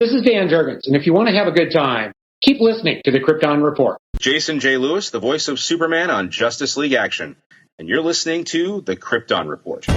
This is Dan Jurgens, and if you want to have a good time, keep listening to the Krypton Report. Jason J. Lewis, the voice of Superman on Justice League Action, and you're listening to the Krypton Report.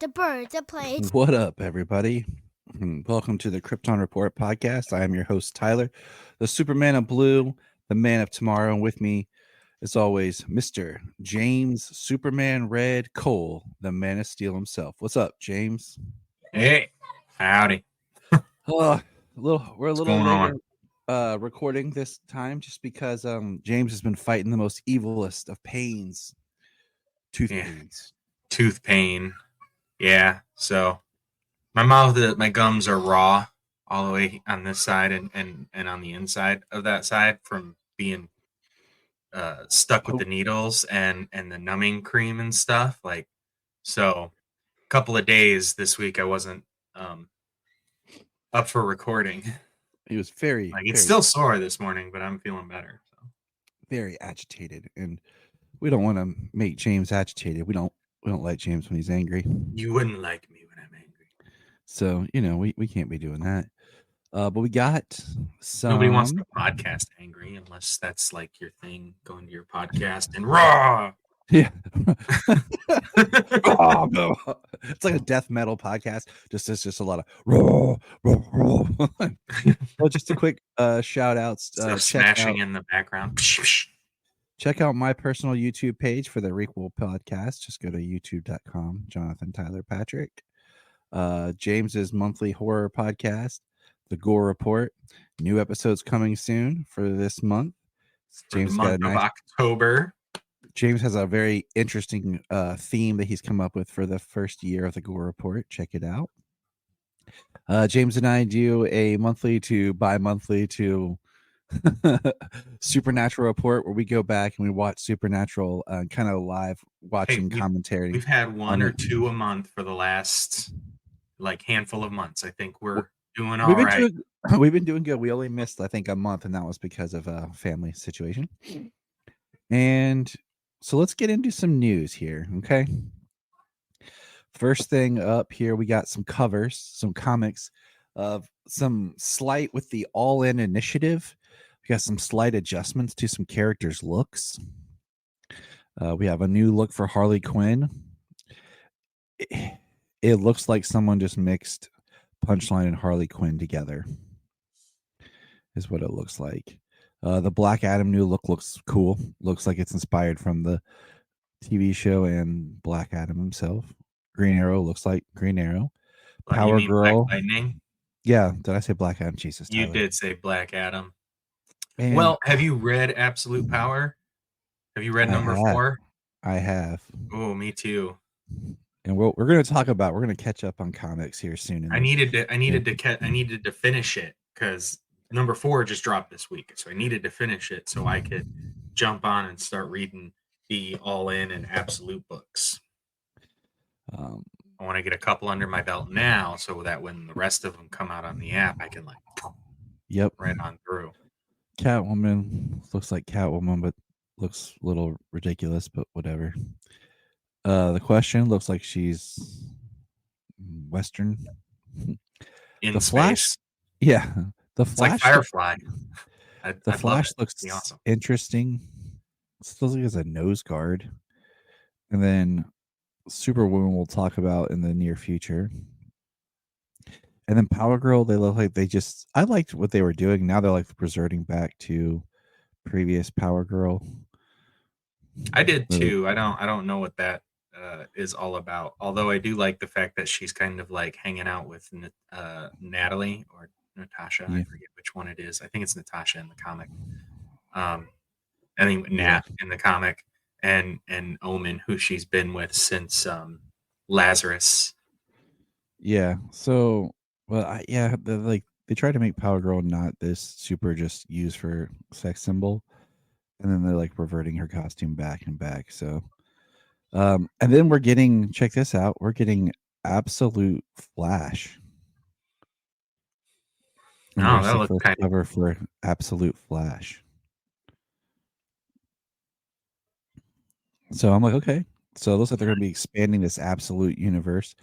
The birds, the planes. What up, everybody? Welcome to the Krypton Report podcast. I am your host, Tyler, the Superman of Blue, the Man of Tomorrow. And with me, as always, Mr. James Superman Red Cole, the Man of Steel himself. What's up, James? Hey, howdy. We're a little later recording this time just because James has been fighting the most evilest of pains, pains. Tooth pain. Yeah, so my gums are raw all the way on this side and on the inside of that side from being stuck with the needles and the numbing cream and stuff. Like, so a couple of days this week I wasn't up for recording. He was very it's still sore this morning, but I'm feeling better. So. Very agitated, and we don't want to make James agitated. We don't like James when he's angry. You wouldn't like me when I'm angry. So, we can't be doing that. But we got some... Nobody wants to podcast angry unless that's like your thing, going to your podcast and raw. Yeah. Oh, no. It's like a death metal podcast. It's just a lot of raw. Well, just a quick shout outs. Smashing in the background. Check out my personal YouTube page for the Requel podcast. Just go to youtube.com, Jonathan Tyler Patrick. James's monthly horror podcast, The Gore Report. New episodes coming soon for this month. James got a nice October. James has a very interesting theme that he's come up with for the first year of The Gore Report. Check it out. James and I do a monthly to bi-monthly to Supernatural report where we go back and we watch Supernatural kind of live watching commentary. We've had one or two a month for the last handful of months. I think we're doing all right. We've been doing good. We only missed I think a month, and that was because of a family situation. And so let's get into some news here, okay? First thing up here, we got some covers, some comics of some slight with the All-In Initiative. We got some slight adjustments to some characters' looks. We have a new look for Harley Quinn. It looks like someone just mixed Punchline and Harley Quinn together, is what it looks like. The Black Adam new look looks cool. Looks like it's inspired from the TV show and Black Adam himself. Green Arrow looks like Green Arrow. Power Girl. Black Lightning? Yeah, did I say Black Adam? Jesus, you did say Black Adam. And well, have you read Absolute Power? Have you read number 4? I have. Oh, me too. And we're going to catch up on comics here soon. I needed to finish it because number 4 just dropped this week, so I needed to finish it so I could jump on and start reading the All-In and Absolute books. I want to get a couple under my belt now, so that when the rest of them come out on the app, I can right on through. Catwoman looks like Catwoman, but looks a little ridiculous, but whatever. The Question looks like she's Western. In the space. Flash, yeah. The it's Flash, like Firefly. The Flash looks awesome. Interesting. It looks like it's a nose guard, and then Superwoman we'll talk about in the near future. And then Power Girl, they look like I liked what they were doing. Now they're reverting back to previous Power Girl. I did too. I don't know what that is all about. Although I do like the fact that she's kind of hanging out with Natalie or Natasha. Yeah. I forget which one it is. I think it's Natasha in the comic. I think Nat in the comic, and Omen, who she's been with since Lazarus. Yeah. So, they try to make Power Girl not this super just used for sex symbol, and then they're reverting her costume back and back. So And then we're getting, check this out, we're getting Absolute Flash. And No, there's that the looks first kind cover for Absolute Flash. So I'm like, okay. So it looks like they're going to be expanding this Absolute universe.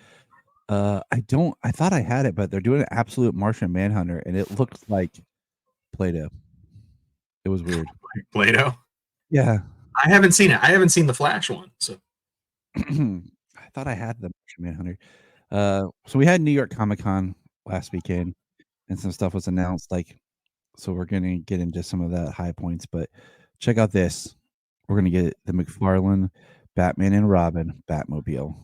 I thought I had it, but they're doing an Absolute Martian Manhunter, and it looked like Play-Doh. It was weird. of Play-Doh. Yeah. I haven't seen it. I haven't seen the Flash one. So I thought I had the Martian Manhunter. So we had New York Comic Con last weekend, and some stuff was announced. Like, so we're gonna get into some of that high points, but check out this. We're gonna get the McFarlane Batman and Robin Batmobile.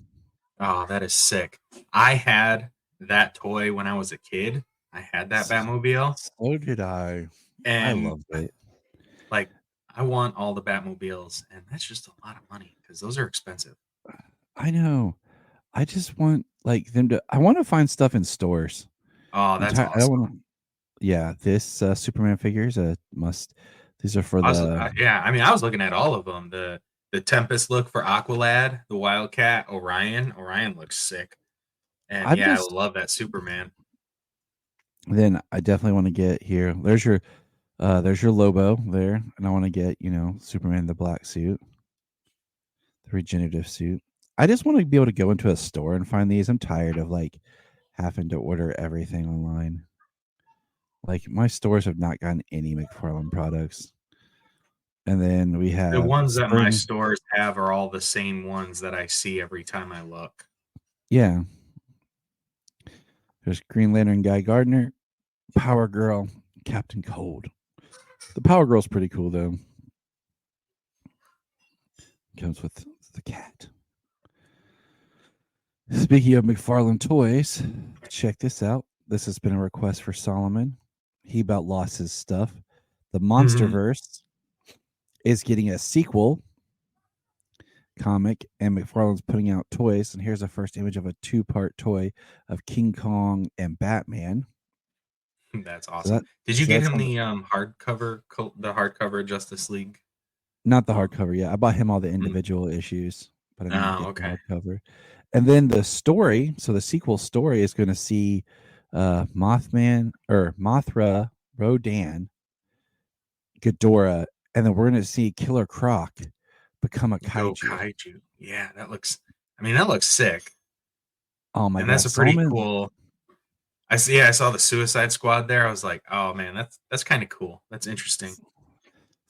oh, that is sick. I had that toy when I was a kid. I had that Batmobile, So did I. I and loved it. like I want all the Batmobiles, and that's just a lot of money because those are expensive. I know. I just want like them to. I want to find stuff in stores. Oh, that's I don't awesome. want to. Yeah, this Superman figures a must. These are for Yeah, I mean, I was looking at all of them. The Tempest look for Aqualad, the Wildcat, Orion. Orion looks sick, and I'm yeah, I just. love that Superman. Then I definitely want to get here. There's your Lobo there, and I want to get Superman the black suit, the regenerative suit. I just want to be able to go into a store and find these. I'm tired of like having to order everything online. Like my stores have not gotten any McFarlane products. And then we The have ones that my spring. stores have are all the same ones that I see every time I look. Yeah. There's Green Lantern Guy Gardner, Power Girl, Captain Cold. The Power Girl's pretty cool though. Comes with the cat. Speaking of McFarlane toys, check this out. This has been a request for Solomon. He about lost his stuff. The Mhm. Monsterverse is getting a sequel comic, and McFarlane's putting out toys. And here's the first image of a 2-part toy of King Kong and Batman. That's So awesome. that Did you so get that's him on the hardcover Justice League? not the hardcover. Yeah, I bought him all the Mm. individual issues, but I didn't Oh, get the okay. hardcover. And then the story, so the sequel story is going to see Mothra, Rodan, Ghidorah, and then we're going to see Killer Croc become a Go kaiju. Kaiju. Yeah, that looks sick. Oh my And god, that's a pretty Solomon! cool. I saw the Suicide Squad there. I was like, oh man, that's kind of cool. That's interesting.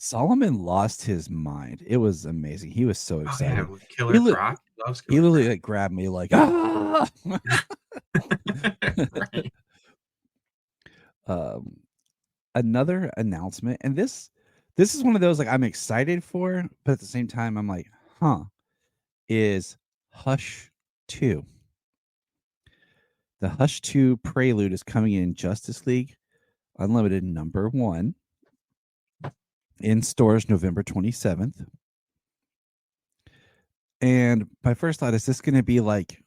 Solomon lost his mind. It was amazing. He was so Oh yeah, excited. with He Killer li- Croc. He loves he Killer literally Croc. like grabbed me like ah. Right. um, Another announcement, and this is one of those like I'm excited for, but at the same time I'm like, huh, is Hush 2. The Hush 2 Prelude is coming in Justice League Unlimited #1 in stores November 27th. And my first thought is this going to be like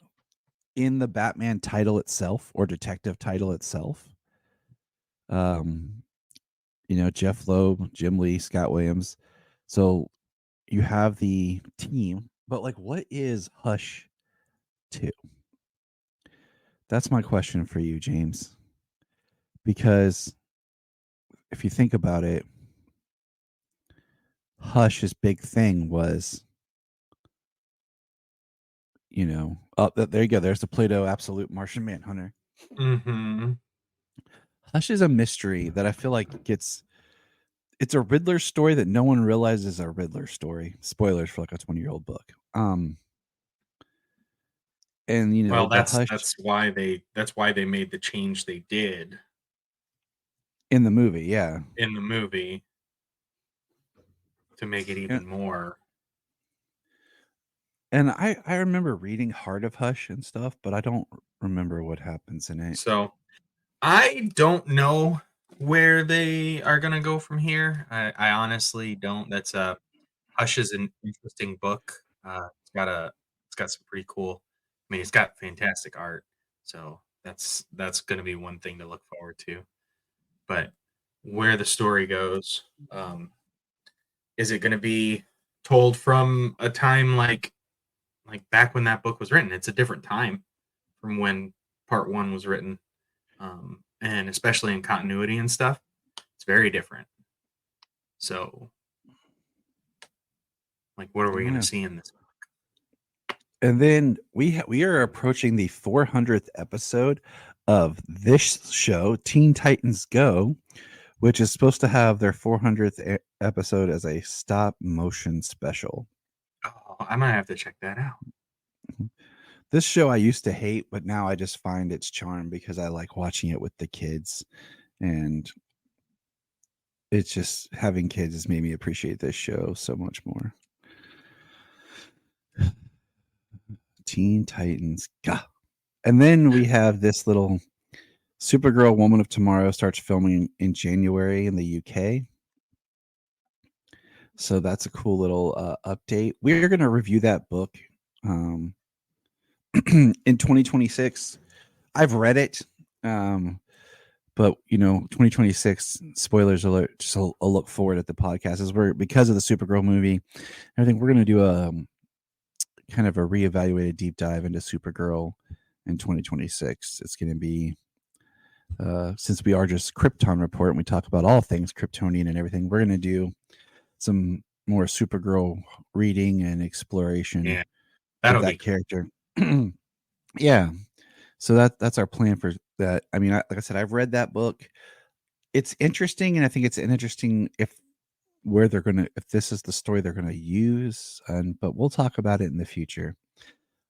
in the Batman title itself or detective title itself? Um, Jeff Loeb, Jim Lee, Scott Williams. So you have the team, but like, what is Hush 2? That's my question for you, James. Because if you think about it, Hush's big thing was, there you go. There's the Play-Doh Absolute Martian Manhunter. Mm-hmm. Hush is a mystery that I feel like it's a Riddler story that no one realizes is a Riddler story. Spoilers for like a 20-year-old book. And Well, the Hush that's why they made the change they did in the movie, yeah. in the movie to make it And, even more. and I remember reading Heart of Hush and stuff, but I don't remember what happens in it. So I don't know where they are gonna go from here. I honestly don't. That's Hush is an interesting book. It's got some pretty cool. I mean, it's got fantastic art. So that's gonna be one thing to look forward to. But where the story goes, is it gonna be told from a time like like back when that book was written. It's a different time from when part 1 was written. And especially in continuity and stuff, it's very different. So, like, what are we going to see in this? And then we are approaching the 400th episode of this show, Teen Titans Go, which is supposed to have their 400th episode as a stop motion special. Oh, I might have to check that out. This show I used to hate, but now I just find its charm because I like watching it with the kids, and it's just having kids has made me appreciate this show so much more. Teen Titans. Gah. And then we have this little Supergirl Woman of Tomorrow starts filming in January in the UK. So that's a cool little update. We're going to review that book in 2026. I've read it. But 2026, spoilers alert, just a look forward at the podcast is because of the Supergirl movie, I think we're going to do a kind of a reevaluated deep dive into Supergirl in 2026. It's going to be, since we are just Krypton Report and we talk about all things Kryptonian and everything, we're going to do some more Supergirl reading and exploration Yeah, of that character. Yeah. So that's our plan for that. I mean, like I said, I've read that book. It's interesting, and I think it's interesting if this is the story they're gonna use. But we'll talk about it in the future.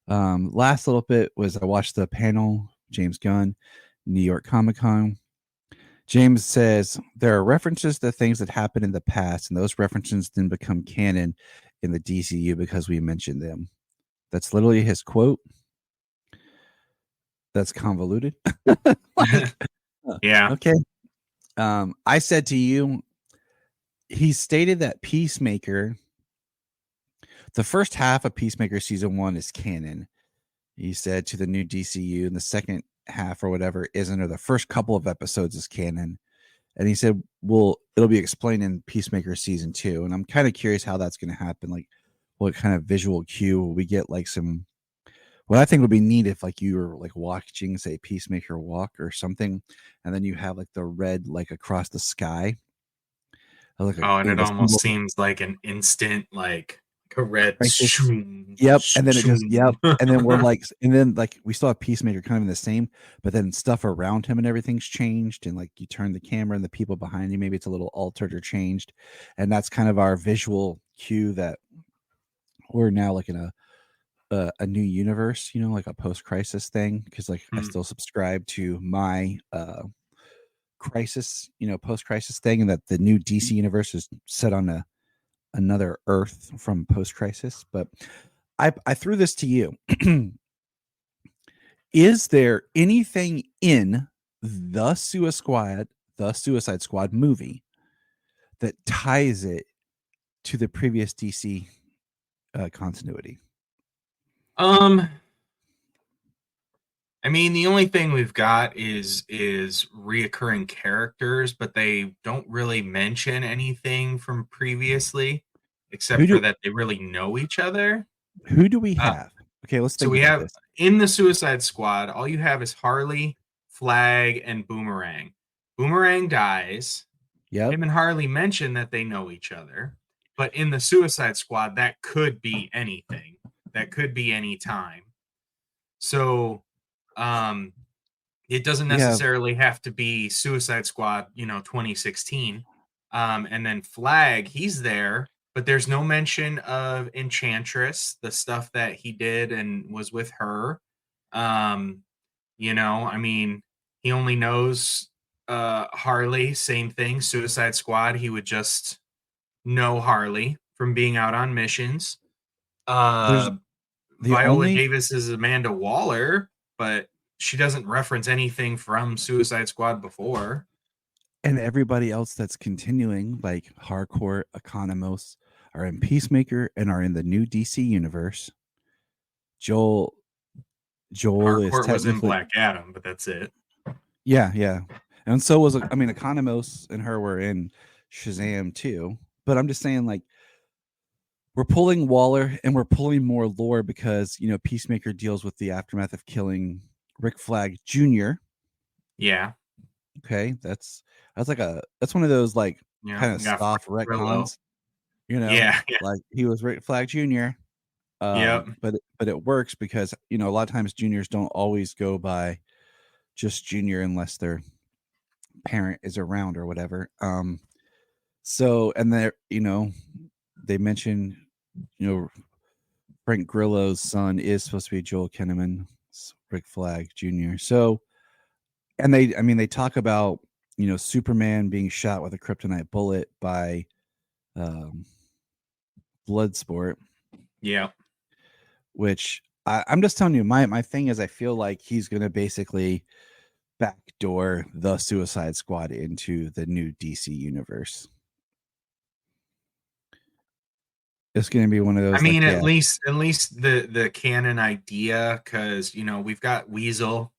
Last little bit was I watched the panel, James Gunn, New York Comic Con. James says there are references to things that happened in the past, and those references then become canon in the DCU because we mentioned them. That's literally his quote. That's convoluted. Yeah. Okay. I said to you, he stated that Peacemaker, the first half of Peacemaker season 1 is canon. He said to the new DCU, and the second half or whatever isn't, or the first couple of episodes is canon. And he said, well, it'll be explained in Peacemaker season 2. And I'm kind of curious how that's going to happen. Like, what kind of visual cue will we get? Like what I think would be neat if like you were like watching, say, Peacemaker walk or something, and then you have like the red like across the sky. And it almost seems like an instant like a red. Yep, and then it just and then we're like, and then like we still have Peacemaker kind of in the same, but then stuff around him and everything's changed, and like you turn the camera and the people behind you, maybe it's a little altered or changed, and that's kind of our visual cue that we're now like in a new universe, like a post-crisis thing, because like I still subscribe to my crisis, post-crisis thing, and that the new DC universe is set on another Earth from post-crisis. But I threw this to you. Is there anything in the Suicide Squad movie that ties it to the previous DC continuity? I mean, the only thing we've got is reoccurring characters, but they don't really mention anything from previously, except for that they really know each other. Who do we have? Okay, let's think. So we about have this. In the Suicide Squad, all you have is Harley, Flag, and Boomerang. Boomerang dies. Yep. Him and Harley mention that they know each other, but in the Suicide Squad, that could be anything. That could be any time. So, it doesn't necessarily have to be Suicide Squad, 2016. And then Flag, he's there, but there's no mention of Enchantress, the stuff that he did and was with her. I mean, he only knows Harley, same thing. Suicide Squad, he would just know Harley from being out on missions. Viola Davis is Amanda Waller, but she doesn't reference anything from Suicide Squad before. And everybody else that's continuing, like Harcourt, Economos, are in Peacemaker and are in the new DC universe. Joel Harcourt was in Black Adam, but that's it. Yeah. And so was, Economos and her were in Shazam too. But I'm just saying, like, we're pulling Waller and we're pulling more lore because, you know, Peacemaker deals with the aftermath of killing Rick Flag Jr. Yeah. Okay, that's one of those like Yeah. kind of We got soft Grillo. retcons, you know, Yeah. Yeah. like he was Rick Flag Jr. Yep. But it works because, you know, a lot of times juniors don't always go by just junior unless their parent is around or whatever. So and they're, you know, they mentioned, you know, Frank Grillo's son is supposed to be Joel Kinnaman, Rick Flag Jr. So, and they talk about, you know, Superman being shot with a kryptonite bullet by Bloodsport, Yeah. which I'm just telling you, my thing is I feel like he's going to basically backdoor the Suicide Squad into the new DC universe. It's going to be one of those. I mean, like, at least the canon idea, because you know we've got Weasel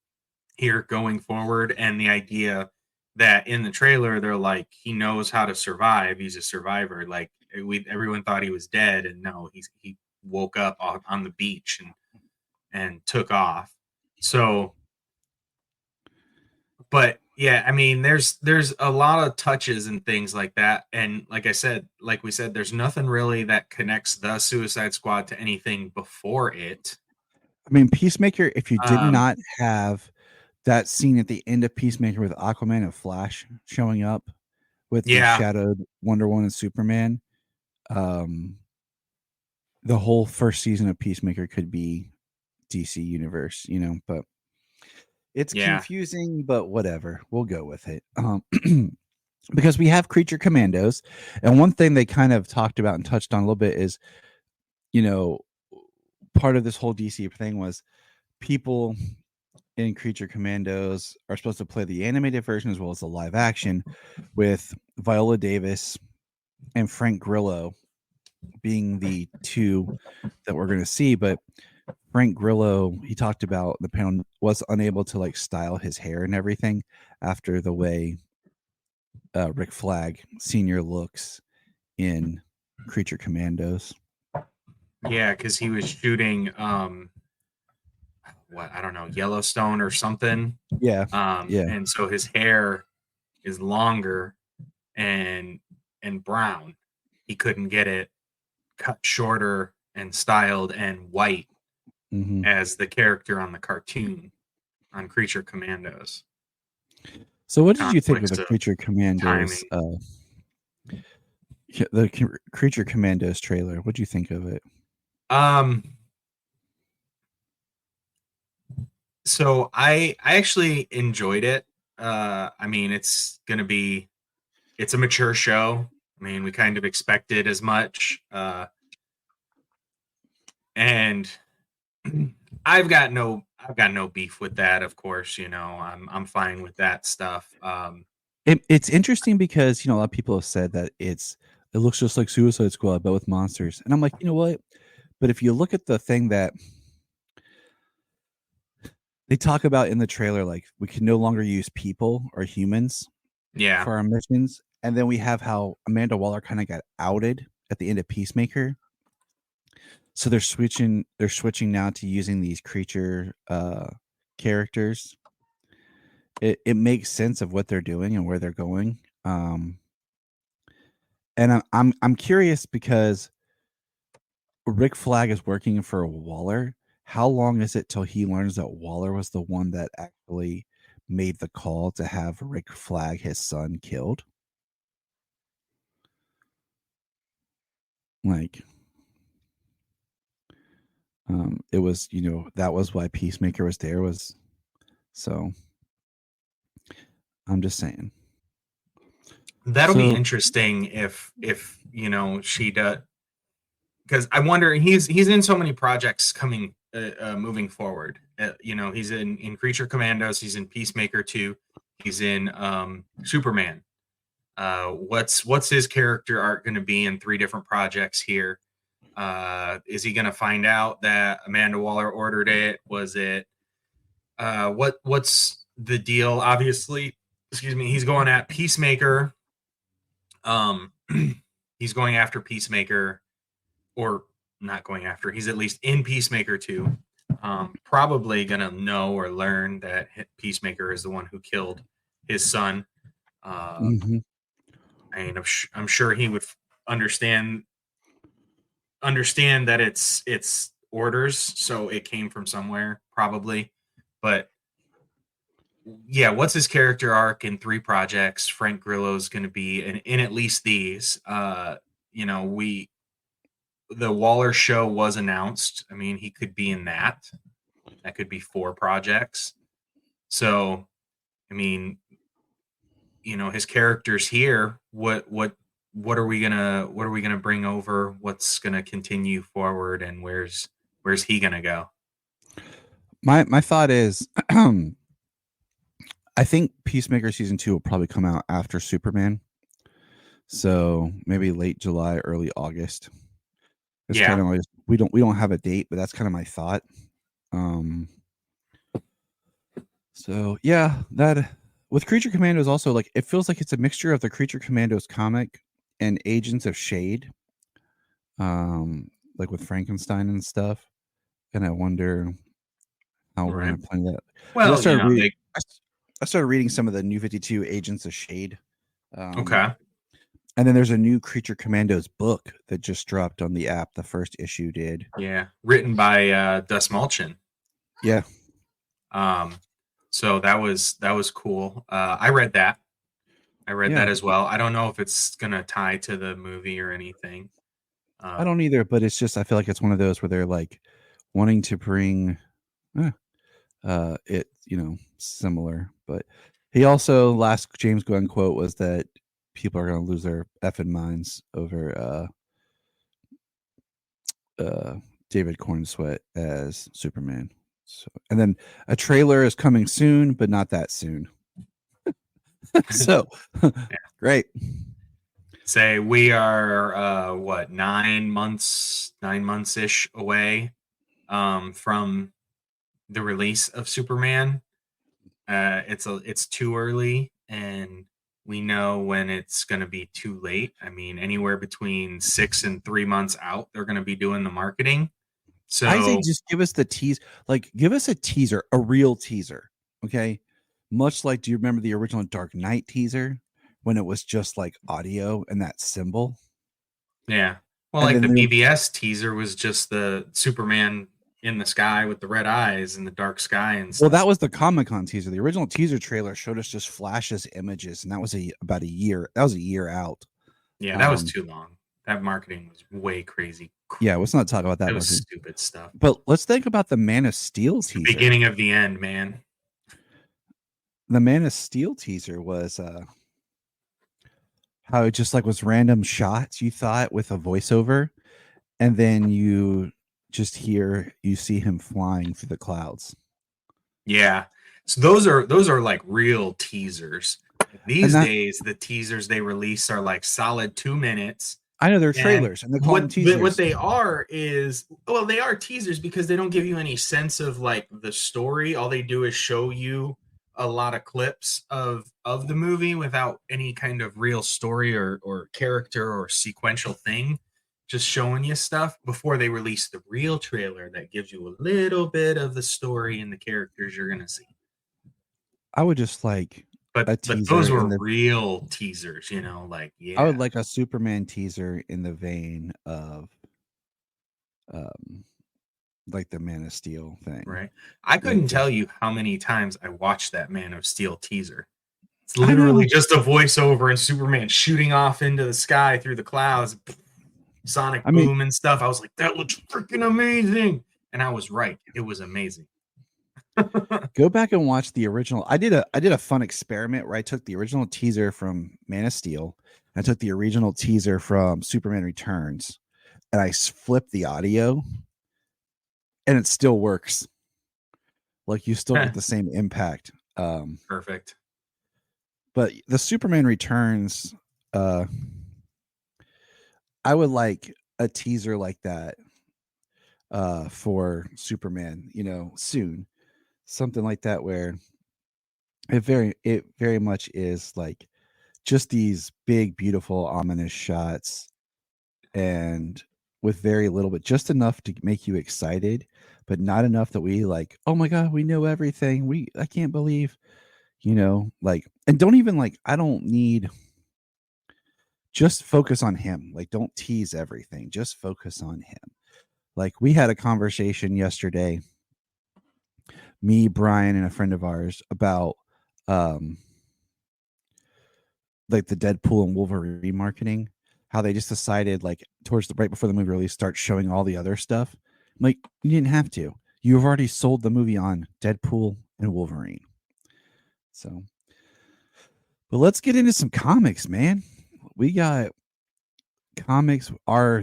here going forward, and the idea that in the trailer they're like he knows how to survive. He's a survivor. Like everyone thought he was dead, and no, he woke up on the beach and took off. So, but yeah, I mean, there's a lot of touches and things like that, and like I said, like we said, there's nothing really that connects the Suicide Squad to anything before it. I mean, Peacemaker, if you did Um, not have that scene at the end of Peacemaker with Aquaman and Flash showing up with the yeah, shadowed Wonder Woman and Superman, the whole first season of Peacemaker could be DC Universe, you know, but it's yeah, confusing, but whatever. We'll go with it. Because we have Creature Commandos, and one thing they kind of talked about and touched on a little bit is, you know, part of this whole DC thing was people in Creature Commandos are supposed to play the animated version as well as the live action, with Viola Davis and Frank Grillo being the two that we're going to see. But Frank Grillo, he talked about the panel, was unable to like style his hair and everything after the way Rick Flag Senior looks in Creature Commandos. yeah, because he was shooting what, I don't know, Yellowstone or something. Yeah, yeah. And so his hair is longer and brown. He couldn't get it cut shorter and styled and white Mm-hmm. as the character on the cartoon on Creature Commandos. So, what did you think of Conflicts the of Creature Commandos? The Creature Commandos trailer. What do you think of it? So I actually enjoyed it. I mean, it's a mature show. I mean, we kind of expected as much. And I've got no beef with that, of course, you know. I'm fine with that stuff. It's interesting because, you know, a lot of people have said that it looks just like Suicide Squad but with monsters, and I'm like, you know what? But if you look at the thing that they talk about in the trailer, like we can no longer use people or humans Yeah. for our missions, and then we have how Amanda Waller kind of got outed at the end of Peacemaker. So they're switching now to using these creature characters. It makes sense of what they're doing and where they're going. And I'm curious because Rick Flag is working for Waller. How long is it till he learns that Waller was the one that actually made the call to have Rick Flag, his son, killed? Like, it was, you know, that was why Peacemaker was there, was so. I'm just saying. That'll be interesting if you know she does, because I wonder, he's in so many projects coming moving forward. You know, he's in Creature Commandos, he's in Peacemaker 2, he's in Superman. What's his character arc going to be in 3 different projects here? Is he going to find out that Amanda Waller ordered it? Was it what's the deal? Obviously, excuse me, he's going at Peacemaker. He's going after Peacemaker. or not going after. He's at least in Peacemaker 2. Probably gonna know or learn that Peacemaker is the one who killed his son. Mhm. I mean, I'm sure he would understand that it's orders, so it came from somewhere probably. But yeah, what's his character arc in 3 projects? Frank Grillo's going to be in at least these. You know, the Waller show was announced. I mean, he could be in that. That could be 4 projects. So, I mean, you know, his characters here. What are we gonna bring over? What's gonna continue forward, and where's he gonna go? My thought is, I think Peacemaker season 2 will probably come out after Superman, so maybe late July, early August. It's Yeah. kind of like we don't have a date, but that's kind of my thought. So yeah, that with Creature Commandos also, like, it feels like it's a mixture of the Creature Commandos comic and Agents of Shade, like with Frankenstein and stuff. And I wonder how we're Right. gonna play that. Well, I started reading some of the New 52 Agents of Shade. Okay. And then there's a new Creature Commandos book that just dropped on the app. The first issue did. Yeah, written by Dus Mulchin. Yeah. So that was cool. I read that. That as well. I don't know if it's gonna tie to the movie or anything. I don't either, but it's just I feel like it's one of those where they're like wanting to bring it, similar. But he also, last James Gunn quote was that people are going to lose their effing minds over David Cornsweet as Superman. So, and then a trailer is coming soon, but not that soon. So great. Say we are 9 months ish away from the release of Superman. It's too early, and we know when it's going to be too late. I mean, anywhere between 6 and 3 months out, they're going to be doing the marketing. So I say just give us the tease, like give us a teaser, a real teaser. Okay. Much like, do you remember the original Dark Knight teaser when it was just like audio and that symbol? Yeah. Well, And like the then BVS teaser was just the Superman in the sky with the red eyes and the dark sky and stuff. Well, that was the Comic-Con teaser. The original teaser trailer showed us just flashes, images, and that was about a year. That was a year out. Yeah, that was too long. That marketing was way crazy. Yeah, let's not talk about that. It was stupid stuff. But let's think about the Man of Steel teaser. The beginning of the end, man. The Man of Steel teaser was how it just like was random shots, you thought, with a voiceover, and then you just see him flying through the clouds. Yeah. So those are like real teasers. These days, the teasers they release are like solid 2 minutes. I know they're trailers, and they call them teasers. What they are is, well, they are teasers because they don't give you any sense of like the story. All they do is show you a lot of clips of the movie without any kind of real story or character or sequential thing. Just showing you stuff before they release the real trailer that gives you a little bit of the story and the characters you're gonna see. I would just like but those were real teasers, like, yeah. I would like a Superman teaser in the vein of like the Man of Steel thing. Right. I couldn't tell you how many times I watched that Man of Steel teaser. It's literally just a voiceover and Superman shooting off into the sky through the clouds, sonic boom and stuff. I was like, that looks freaking amazing. And I was right. It was amazing. Go back and watch the original. I did a fun experiment where I took the original teaser from Man of Steel, and I took the original teaser from Superman Returns, and I flipped the audio, and it still works. Like, you still get the same impact. Perfect. But the Superman Returns, I would like a teaser like that for Superman, soon. Something like that where it very much is like just these big, beautiful, ominous shots, and with very little, but just enough to make you excited, but not enough that we like, oh my god, we know everything. I can't believe, like, and don't even like, I don't need, just focus on him. Like, don't tease everything. Just focus on him. Like, we had a conversation yesterday, me, Brian, and a friend of ours about like the Deadpool and Wolverine marketing, how they just decided like towards the right before the movie release start showing all the other stuff. Like, you didn't have to. You've already sold the movie on Deadpool and Wolverine. So, but let's get into some comics, man. We got comics.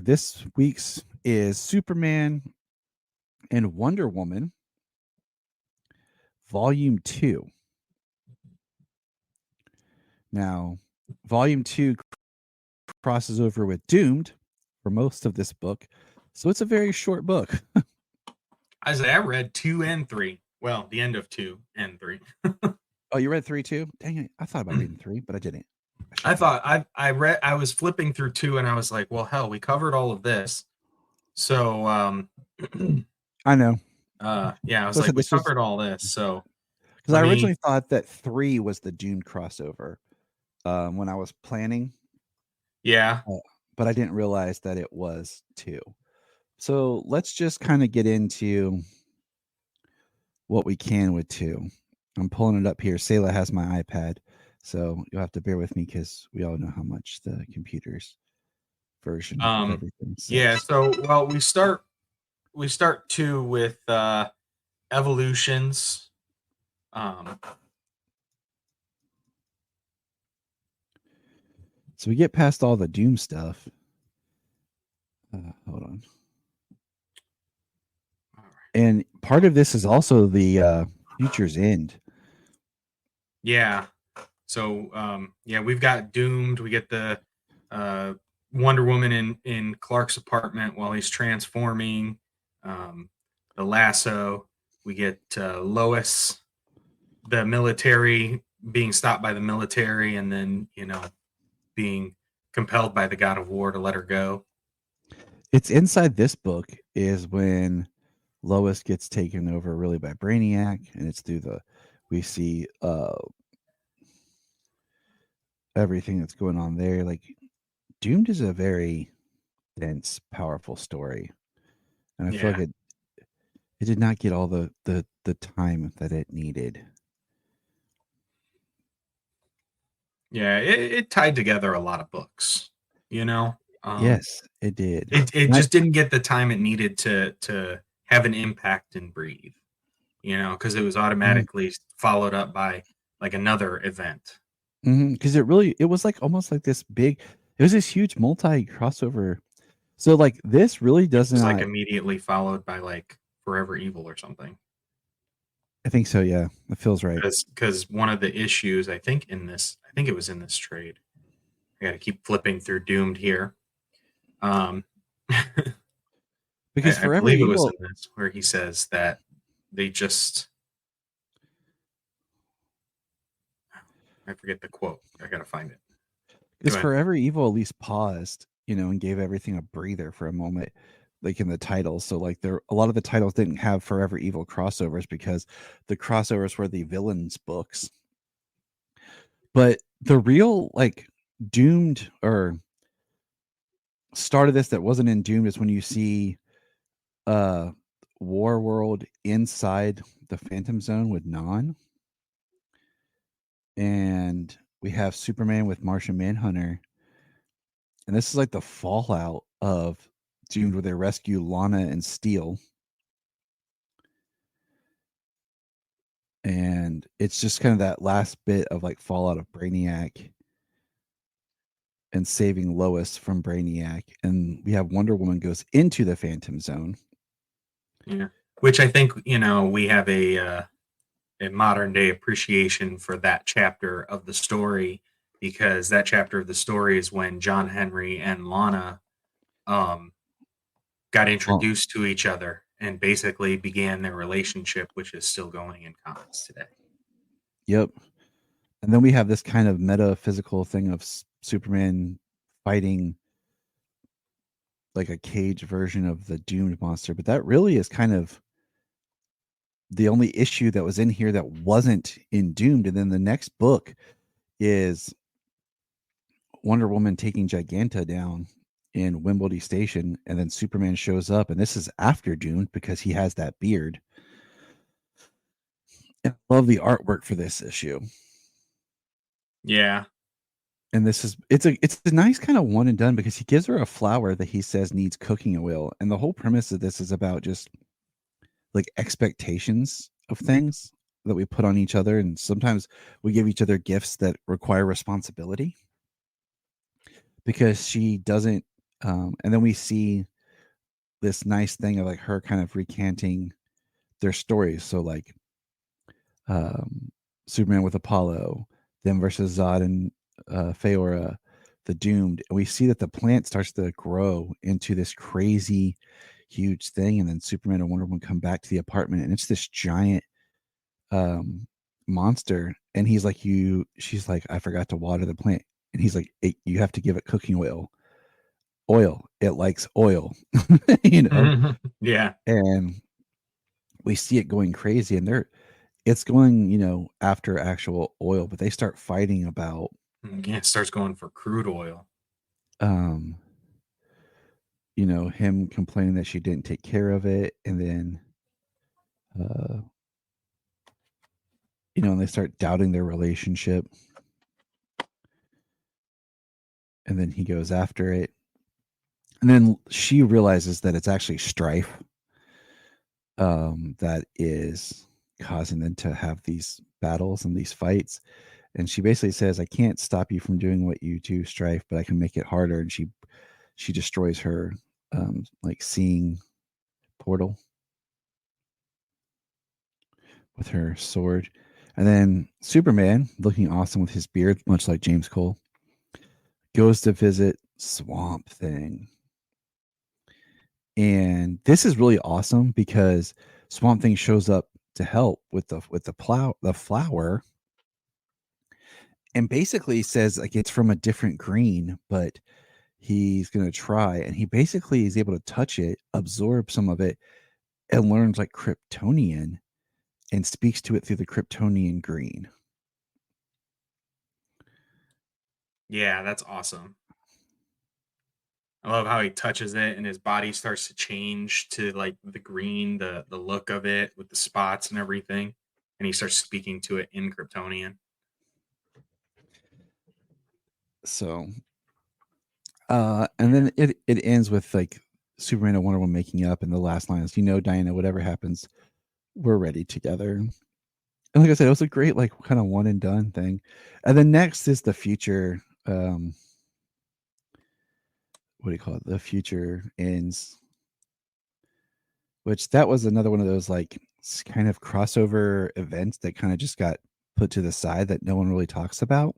This week's is Superman and Wonder Woman, Volume 2. Now, Volume 2 crosses over with Doomed for most of this book, so it's a very short book. I read 2 and 3. Well, the end of 2 and 3. Oh, you read 3 too? Dang it! I thought about reading 3, but I didn't. I was flipping through 2 and I was like, well, hell, we covered all of this. So I know. Yeah, I was like, we covered all this. So because I originally thought that 3 was the Dune crossover when I was planning. Yeah. But I didn't realize that it was 2. So let's just kind of get into what we can with 2. I'm pulling it up here. Selah has my iPad, so you'll have to bear with me because we all know how much the computer's version of everything sucks. Yeah. So, well, we start 2 with evolutions. So we get past all the Doom stuff. Hold on. And part of this is also the Future's End. Yeah. So, we've got Doomed. We get the Wonder Woman in Clark's apartment while he's transforming. The lasso. We get Lois, the military, being stopped by the military, and then being compelled by the God of War to let her go. It's inside this book is when Lois gets taken over really by Brainiac, and it's through we see everything that's going on there. Like, Doomed is a very dense, powerful story, and I feel like it did not get all the time that it needed. Yeah, it tied together a lot of books. Yes, it did. It just didn't get the time it needed to have an impact and breathe. Because it was automatically followed up by like another event. Because it was like almost like this big. It was this huge multi crossover. So like this really doesn't like immediately followed by like Forever Evil or something. I think so. Yeah, that feels right. Because one of the issues I think it was in this trade. I got to keep flipping through Doomed here. Because I Forever believe Evil, it was in this where he says that they just. I forget the quote. I gotta find it. Because Forever Evil at least paused, and gave everything a breather for a moment, like in the titles. So like a lot of the titles didn't have Forever Evil crossovers because the crossovers were the villains books. But the real like Doomed or start of this that wasn't in Doomed is when you see War World inside the Phantom Zone with Non. And we have Superman with Martian Manhunter. And this is like the fallout of Doomed where they rescue Lana and Steel. And it's just kind of that last bit of like fallout of Brainiac and saving Lois from Brainiac. And we have Wonder Woman goes into the Phantom Zone. Yeah. Which I think, we have a modern day appreciation for that chapter of the story, because that chapter of the story is when John Henry and Lana got introduced to each other and basically began their relationship, which is still going in comics today. Yep. And then we have this kind of metaphysical thing of Superman fighting like a cage version of the doomed monster, but that really is kind of the only issue that was in here that wasn't in Doomed. And then the next book is Wonder Woman taking Giganta down in Wimbledon Station, and then Superman shows up, and this is after Doomed because he has that beard. And I love the artwork for this issue. Yeah. And this is it's a nice kind of one and done because he gives her a flower that he says needs cooking oil. And the whole premise of this is about just like expectations of things that we put on each other, and sometimes we give each other gifts that require responsibility because she doesn't and then we see this nice thing of like her kind of recanting their stories. So like Superman with Apollo, them versus Zod and Feora, the Doomed, and we see that the plant starts to grow into this crazy huge thing, and then Superman and Wonder Woman come back to the apartment, and it's this giant monster, and he's like, she's like, I forgot to water the plant, and he's like, you have to give it cooking oil, it likes oil. Yeah. And we see it going crazy, and it's going after actual oil, but they start fighting about Yeah, it starts going for crude oil. Him complaining that she didn't take care of it, and then and they start doubting their relationship, and then he goes after it, and then she realizes that it's actually strife that is causing them to have these battles and these fights. And she basically says, I can't stop you from doing what you do, Strife, but I can make it harder. And she destroys her like seeing portal with her sword. And then Superman, looking awesome with his beard, much like James Cole, goes to visit Swamp Thing. And this is really awesome because Swamp Thing shows up to help with the flower, and basically says like it's from a different green, but he's going to try, and he basically is able to touch it, absorb some of it, and learns like Kryptonian and speaks to it through the Kryptonian green. Yeah, that's awesome. I love how he touches it and his body starts to change to like the green, the look of it with the spots and everything. And he starts speaking to it in Kryptonian. So and then it ends with like Superman and Wonder Woman making up, and the last line is, Diana, whatever happens, we're ready together. And like I said, it was a great like kind of one and done thing. And then next is the future what do you call it? The future ends, which that was another one of those like kind of crossover events that kind of just got put to the side that no one really talks about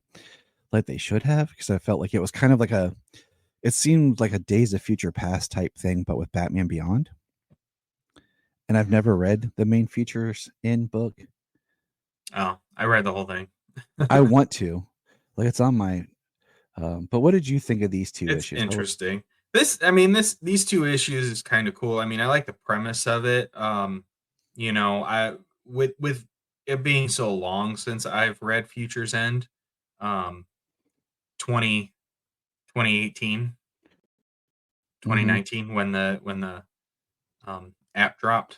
like they should have, because I felt like it was kind of like it seemed like a Days of Future Past type thing, but with Batman Beyond. And I've never read the main Futures in book. Oh, I read the whole thing. I want to, like, it's on my but what did you think of these two It's issues? interesting. These two issues is kind of cool. I mean, I like the premise of it. I with it being so long since I've read Future's End, 20, 2018, Mm-hmm. 2019 when the app dropped.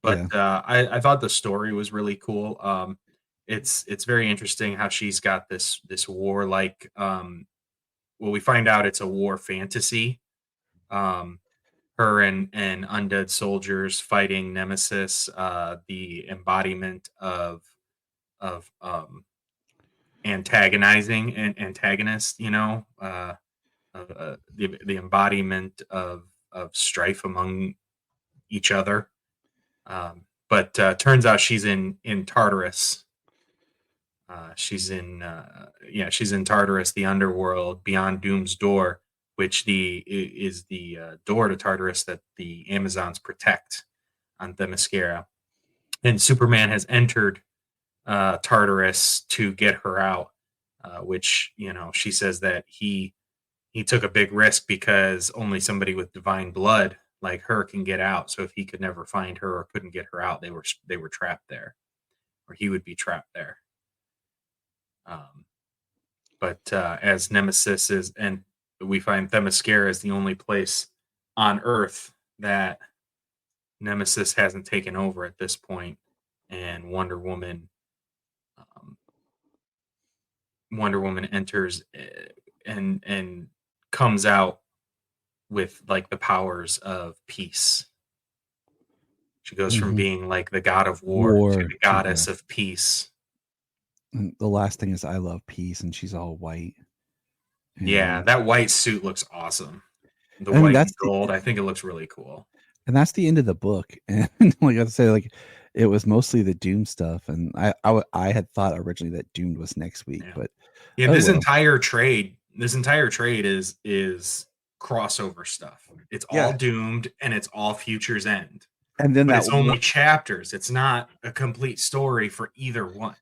But Yeah. I thought the story was really cool. It's very interesting how she's got this warlike. We find out it's a war fantasy. Her and undead soldiers fighting Nemesis, the embodiment of antagonizing and antagonist. The embodiment of strife among each other. But turns out she's in Tartarus. She's in Tartarus, the underworld beyond Doom's door, which is the door to Tartarus that the Amazons protect on Themyscira. And Superman has entered Tartarus to get her out, which she says that he he took a big risk because only somebody with divine blood like her can get out. So if he could never find her or couldn't get her out, they were trapped there, or he would be trapped there. But as Nemesis is, and we find Themyscira is the only place on Earth that Nemesis hasn't taken over at this point, and Wonder Woman enters and comes out with like the powers of peace. She goes from being like the god of war to the goddess of peace. And the last thing is I love peace, and she's all white. Yeah, that white suit looks awesome. The white and gold, I think it looks really cool. And that's the end of the book. And like I said, like it was mostly the Doom stuff, and I had thought originally that Doom was next week, but this entire trade is crossover stuff. It's all Doomed and it's all Future's End. And then it's only chapters. It's not a complete story for either one.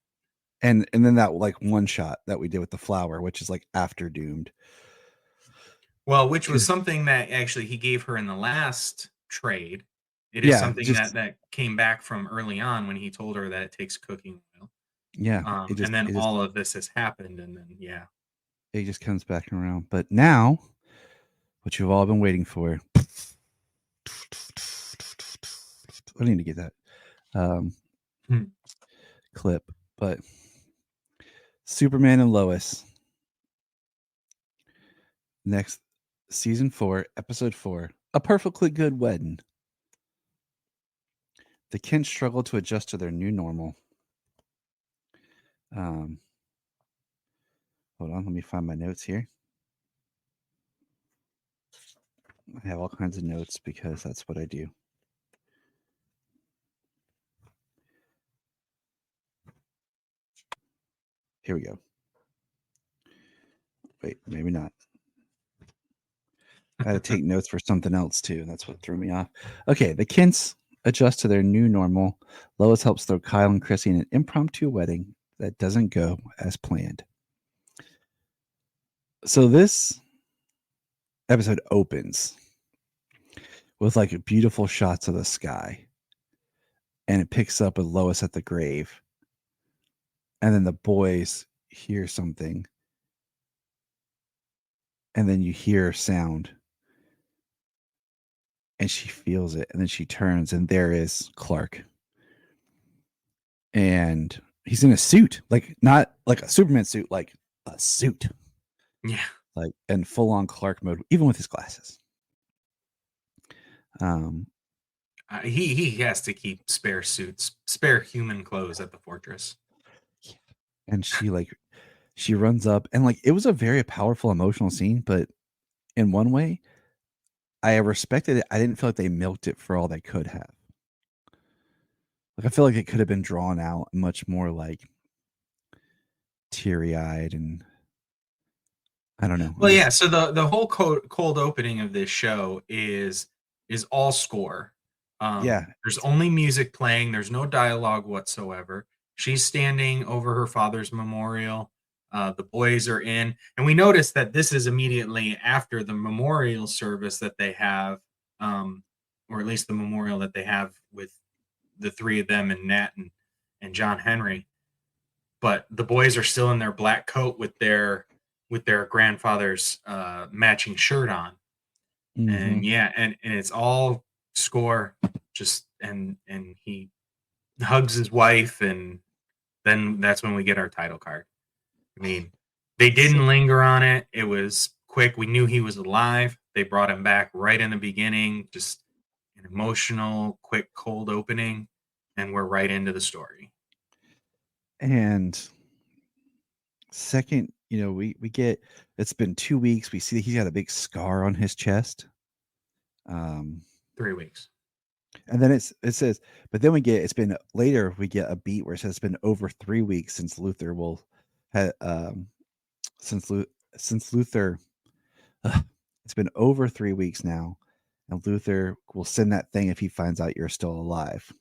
And then that like one shot that we did with the flower, which is like after Doomed. Well, which was something that actually he gave her in the last trade. It is something that came back from early on when he told her that it takes cooking oil. Yeah. And then all of this has happened, and then it just comes back around. But now, what you've all been waiting for. I need to get that clip, but Superman and Lois. Next, season 4, episode 4, A Perfectly Good Wedding. The Kents struggle to adjust to their new normal. Hold on, let me find my notes here. I have all kinds of notes because that's what I do. Here we go. Wait, maybe not. I had to take notes for something else too. That's what threw me off. Okay, the Kents adjust to their new normal. Lois helps throw Kyle and Chrissy in an impromptu wedding that doesn't go as planned. So this episode opens with like beautiful shots of the sky, and it picks up with Lois at the grave, and then the boys hear something, and then you hear sound, and she feels it, and then she turns, and there is Clark, and he's in a suit, like not like a Superman suit, like a suit, like in full on Clark mode, even with his glasses. He has to keep spare suits, spare human clothes at the fortress. And she runs up, and like it was a very powerful emotional scene, but in one way I respected it. I didn't feel like they milked it for all they could have. Like I feel like it could have been drawn out much more, like teary-eyed, and I don't know. Well, yeah. So the whole cold opening of this show is all score. There's only music playing. There's no dialogue whatsoever. She's standing over her father's memorial. The boys are in, and we notice that this is immediately after the memorial service that they have, or at least the memorial that they have with the three of them and Nat and John Henry. But the boys are still in their black coat with their grandfather's matching shirt on. And and it's all score, just and he hugs his wife, and then that's when we get our title card. I mean, they didn't linger on it. It was quick. We knew he was alive. They brought him back right in the beginning, just an emotional, quick, cold opening, and we're right into the story. And second, we get, it's been 2 weeks. We see that he's got a big scar on his chest. 3 weeks. And then it says, but then we get a beat where it says it's been over 3 weeks since Luther it's been over 3 weeks now, and Luther will send that thing if he finds out you're still alive.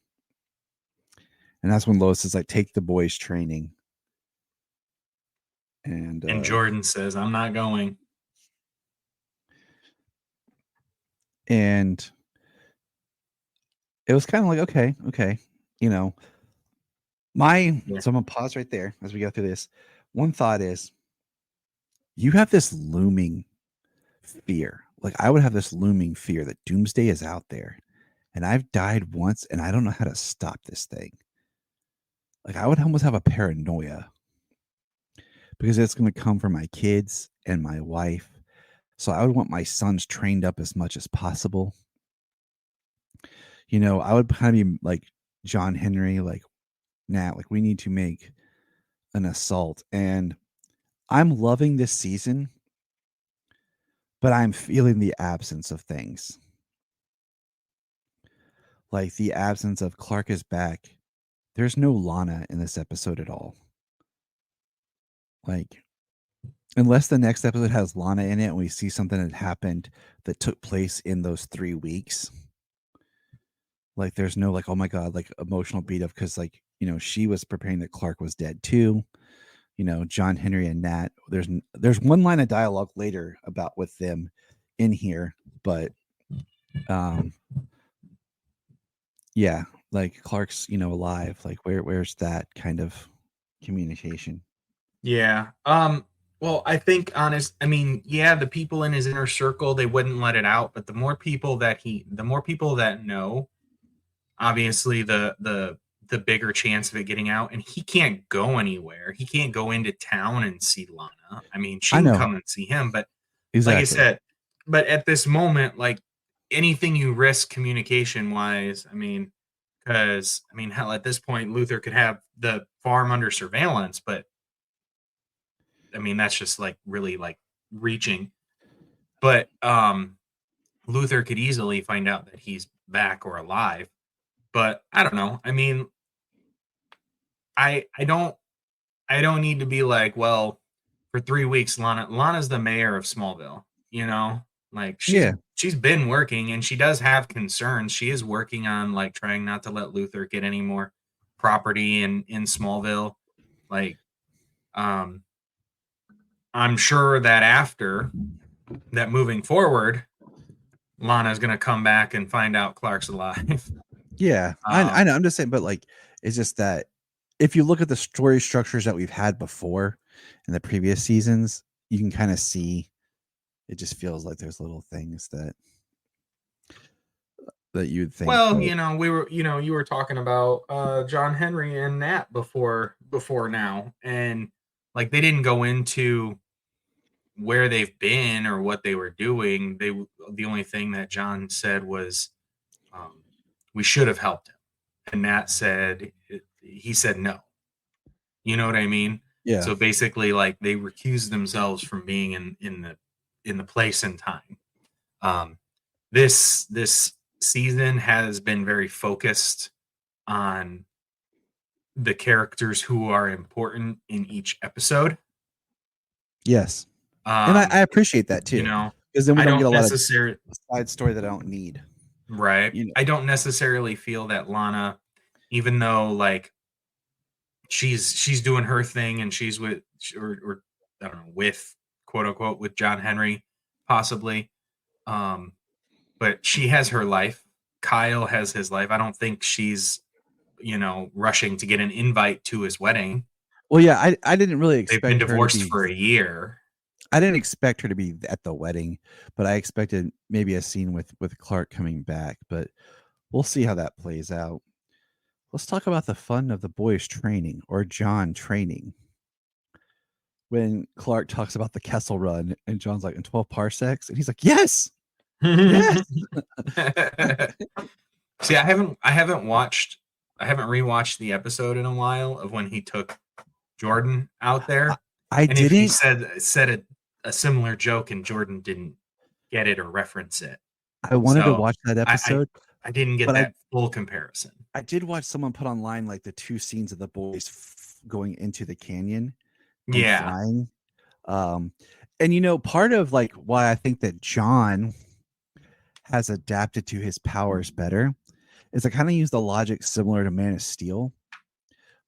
And that's when Lois is like, take the boys training. And Jordan says, I'm not going. And it was kind of like, okay, you know, so I'm gonna pause right there as we go through this. One thought is, you have this looming fear. Like I would have this looming fear that doomsday is out there, and I've died once, and I don't know how to stop this thing. Like I would almost have a paranoia because it's going to come from my kids and my wife. So I would want my sons trained up as much as possible. You know, I would kind of be like John Henry, like, Nat, like we need to make an assault. And I'm loving this season, but I'm feeling the absence of things. Like the absence of Clark is back. There's no Lana in this episode at all. Like, unless the next episode has Lana in it and we see something that happened that took place in those 3 weeks. Like, there's no, like, oh my God, like emotional beat up because, like, you know, she was preparing that Clark was dead too. You know, John Henry and Nat. There's one line of dialogue later about with them in here, but yeah, like Clark's, you know, alive. Like where's that kind of communication? Yeah. Well, I think the people in his inner circle, they wouldn't let it out, but the more people that know, obviously the bigger chance of it getting out. And he can't go anywhere. He can't go into town and see Lana. I mean, she can come and see him, but Exactly. like I said, but at this moment, like anything you risk communication wise, because hell, at this point, Luther could have the farm under surveillance, but that's just like really like reaching. But Luther could easily find out that he's back or alive. But I don't know. I don't need to be like, well, for 3 weeks, Lana's the mayor of Smallville, you know? Like she's been working and she does have concerns. She is working on like trying not to let Luther get any more property in Smallville. Like I'm sure that after that, moving forward, Lana's gonna come back and find out Clark's alive. Yeah, I know. I'm just saying, but like, it's just that if you look at the story structures that we've had before in the previous seasons, you can kind of see it just feels like there's little things that you'd think. Well, you were talking about John Henry and Nat before now, and like they didn't go into where they've been or what they were doing. The only thing that John said was, we should have helped him, and Nat said he said no. You know what I mean? Yeah. So basically, like they recused themselves from being in the place and time. This season has been very focused on the characters who are important in each episode. Yes. And I appreciate that too. You know, because then we don't get a lot of side story that I don't need. Right. You know? I don't necessarily feel that Lana, even though like she's doing her thing and she's with or I don't know, with quote unquote with John Henry, possibly. But she has her life. Kyle has his life. I don't think she's, rushing to get an invite to his wedding. Well, yeah, I didn't really expect they've been divorced for a year. I didn't expect her to be at the wedding, but I expected maybe a scene with Clark coming back, but we'll see how that plays out. Let's talk about the fun of the boys training, or John training. When Clark talks about the Kessel Run and John's like, in 12 parsecs, and he's like, yes. Yes. See, I haven't rewatched the episode in a while of when he took Jordan out there. If he said a similar joke and Jordan didn't get it or reference it. I wanted to watch that episode. I didn't get that full comparison. I did watch someone put online like the 2 scenes of the boys going into the canyon. Yeah. Flying. And part of like why I think that John has adapted to his powers better is I kind of use the logic similar to Man of Steel.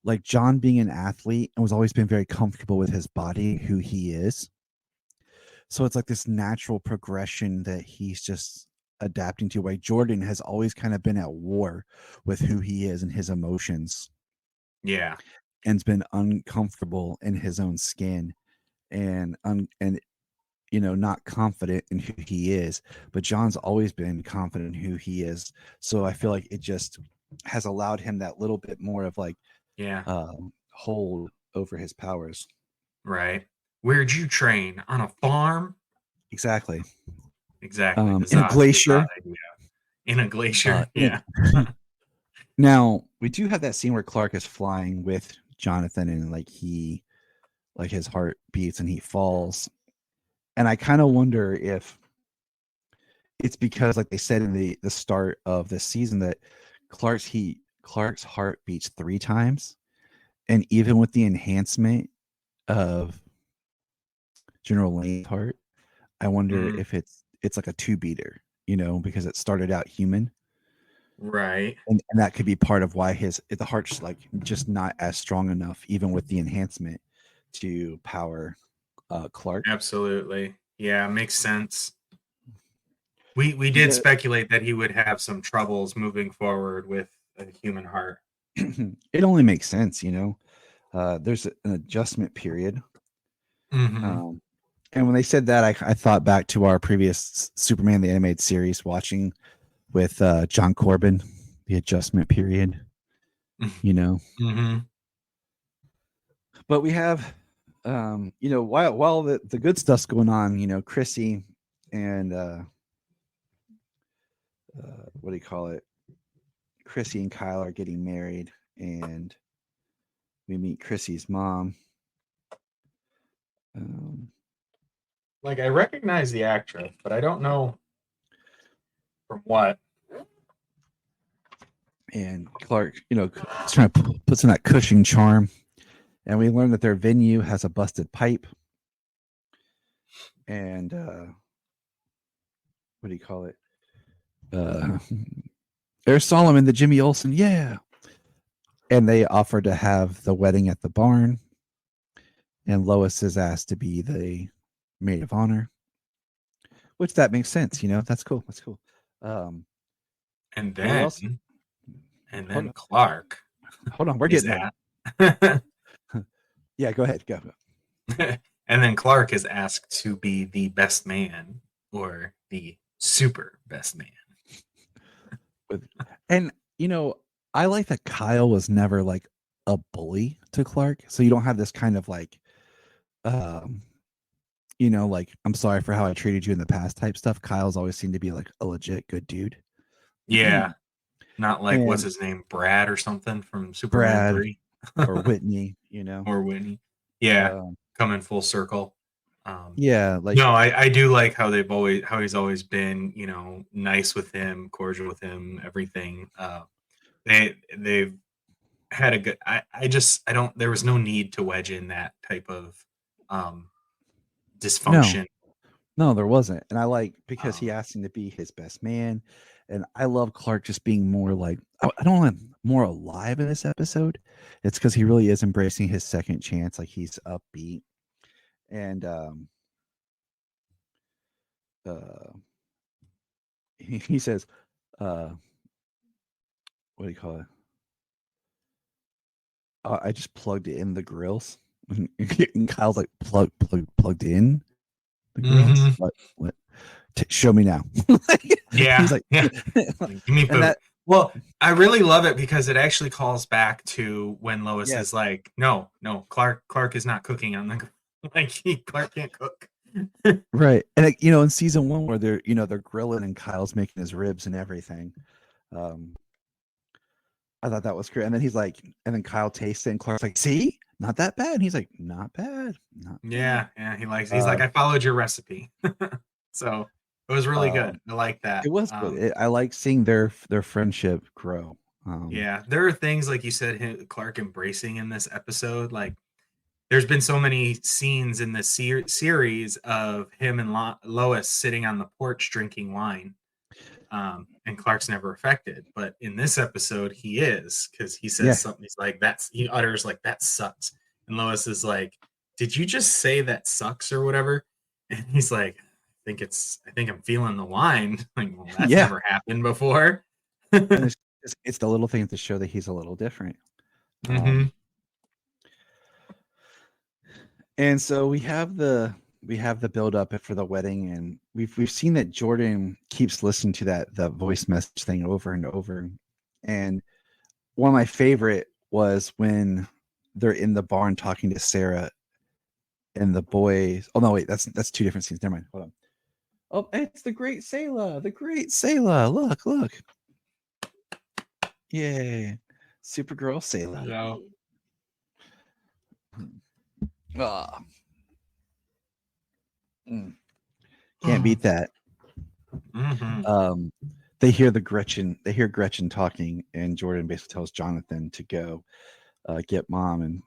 Like John being an athlete and was always been very comfortable with his body, who he is. So it's like this natural progression that he's just adapting to. Like Jordan has always kind of been at war with who he is and his emotions, Yeah. and's been uncomfortable in his own skin, and not confident in who he is. But John's always been confident in who he is. So I feel like it just has allowed him that little bit more of like Yeah. hold over his powers. Right. Where'd you train? On a farm? Exactly. Exactly. The In a Zod glacier. idea. In a glacier. Yeah. Now we do have that scene where Clark is flying with Jonathan, and like his heart beats and he falls. And I kind of wonder if it's because, like they said in the start of this season, that Clark's heart beats 3 times, and even with the enhancement of General Lane's heart, I wonder if it's like a 2 beater, because it started out human, Right. and that could be part of why the heart's like just not as strong enough, even with the enhancement, to power Clark. Absolutely. Yeah, makes sense. We did speculate that he would have some troubles moving forward with a human heart. It only makes sense, there's an adjustment period. Mm-hmm. And when they said that, I thought back to our previous Superman the Animated Series watching with John Corbin, the adjustment period, Mm-hmm. But we have, while the good stuff's going on, Chrissy and what do you call it? Chrissy and Kyle are getting married, and we meet Chrissy's mom. Like, I recognize the actress, but I don't know from what. And Clark, is trying to put some of that Cushing charm. And we learn that their venue has a busted pipe. And what do you call it? There's Solomon, the Jimmy Olsen, yeah. And they offer to have the wedding at the barn. And Lois is asked to be the maid of honor, which that makes sense. That's cool. That's cool. And then Clark. Hold on, we're getting there. Yeah, go ahead. Go. And then Clark is asked to be the best man, or the super best man. And I like that Kyle was never like a bully to Clark, so you don't have this kind of like like, I'm sorry for how I treated you in the past type stuff. Kyle's always seemed to be like a legit good dude. Yeah. Not like, what's his name, Brad or something from Superman 3? Or Whitney, Or Whitney. Yeah. Coming full circle. Yeah, like, no, I do like how he's always been, nice with him, cordial with him, everything. They've had a good, there was no need to wedge in that type of dysfunction. No, there wasn't. And I like, because he asked him to be his best man. And I love Clark just being more like, I don't want him more alive in this episode. It's because he really is embracing his second chance. Like, he's upbeat. And he says, what do you call it? I just plugged it in the grills. And Kyle's like, plugged in the grills? Mm-hmm. What? Show me now. Yeah. He's like, yeah. Give me food. Well, I really love it because it actually calls back to when Lois is like, no, Clark is not cooking on the Clark can't cook. Right. And in season 1 where they're grilling and Kyle's making his ribs and everything. I thought that was great. And then he's like, and then Kyle tastes it and Clark's like, see, not that bad. And he's like, not bad. Yeah. He's like, I followed your recipe. So it was really good. I like that. It was good. I like seeing their friendship grow. Yeah, there are things, like you said, Clark embracing in this episode. Like, there's been so many scenes in this series of him and Lois sitting on the porch drinking wine, and Clark's never affected. But in this episode, he is, because he says something. He's like, he utters like, that sucks. And Lois is like, did you just say that sucks or whatever? And he's like, think I'm feeling the line. Like, well, that's Yeah. never happened before. And it's the little things to show that he's a little different. Mm-hmm. And so we have the build up for the wedding, and we've seen that Jordan keeps listening to the voice message thing over and over. And one of my favorite was when they're in the barn talking to Sarah and the boys. Oh no, wait, that's two different scenes. Never mind. Hold on. Oh, it's the great Selah. The great Selah. Look. Yay. Supergirl Selah. No. Ah. Can't beat that. Mm-hmm. They hear Gretchen talking, and Jordan basically tells Jonathan to go get mom, and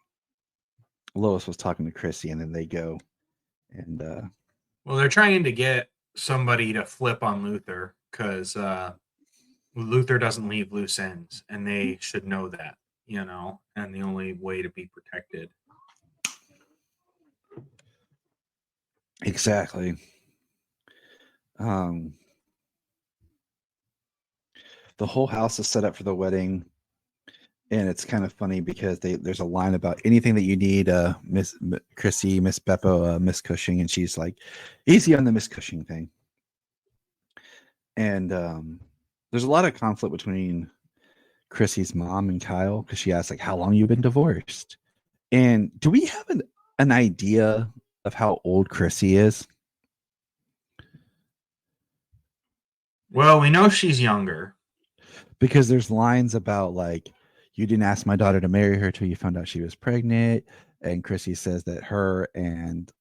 Lois was talking to Chrissy, and then they go and Well, they're trying to get somebody to flip on Luther because Luther doesn't leave loose ends, and they should know that, and the only way to be protected. exactly. The whole house is set up for the wedding, and it's kind of funny because there's a line about anything that you need, Miss Chrissy, Miss Beppo, Miss Cushing, and she's like, easy on the Miss Cushing thing. And there's a lot of conflict between Chrissy's mom and Kyle because she asks like, how long you been divorced? And do we have an idea of how old Chrissy is? Well, we know she's younger. Because there's lines about like, you didn't ask my daughter to marry her till you found out she was pregnant. And Chrissy says that her and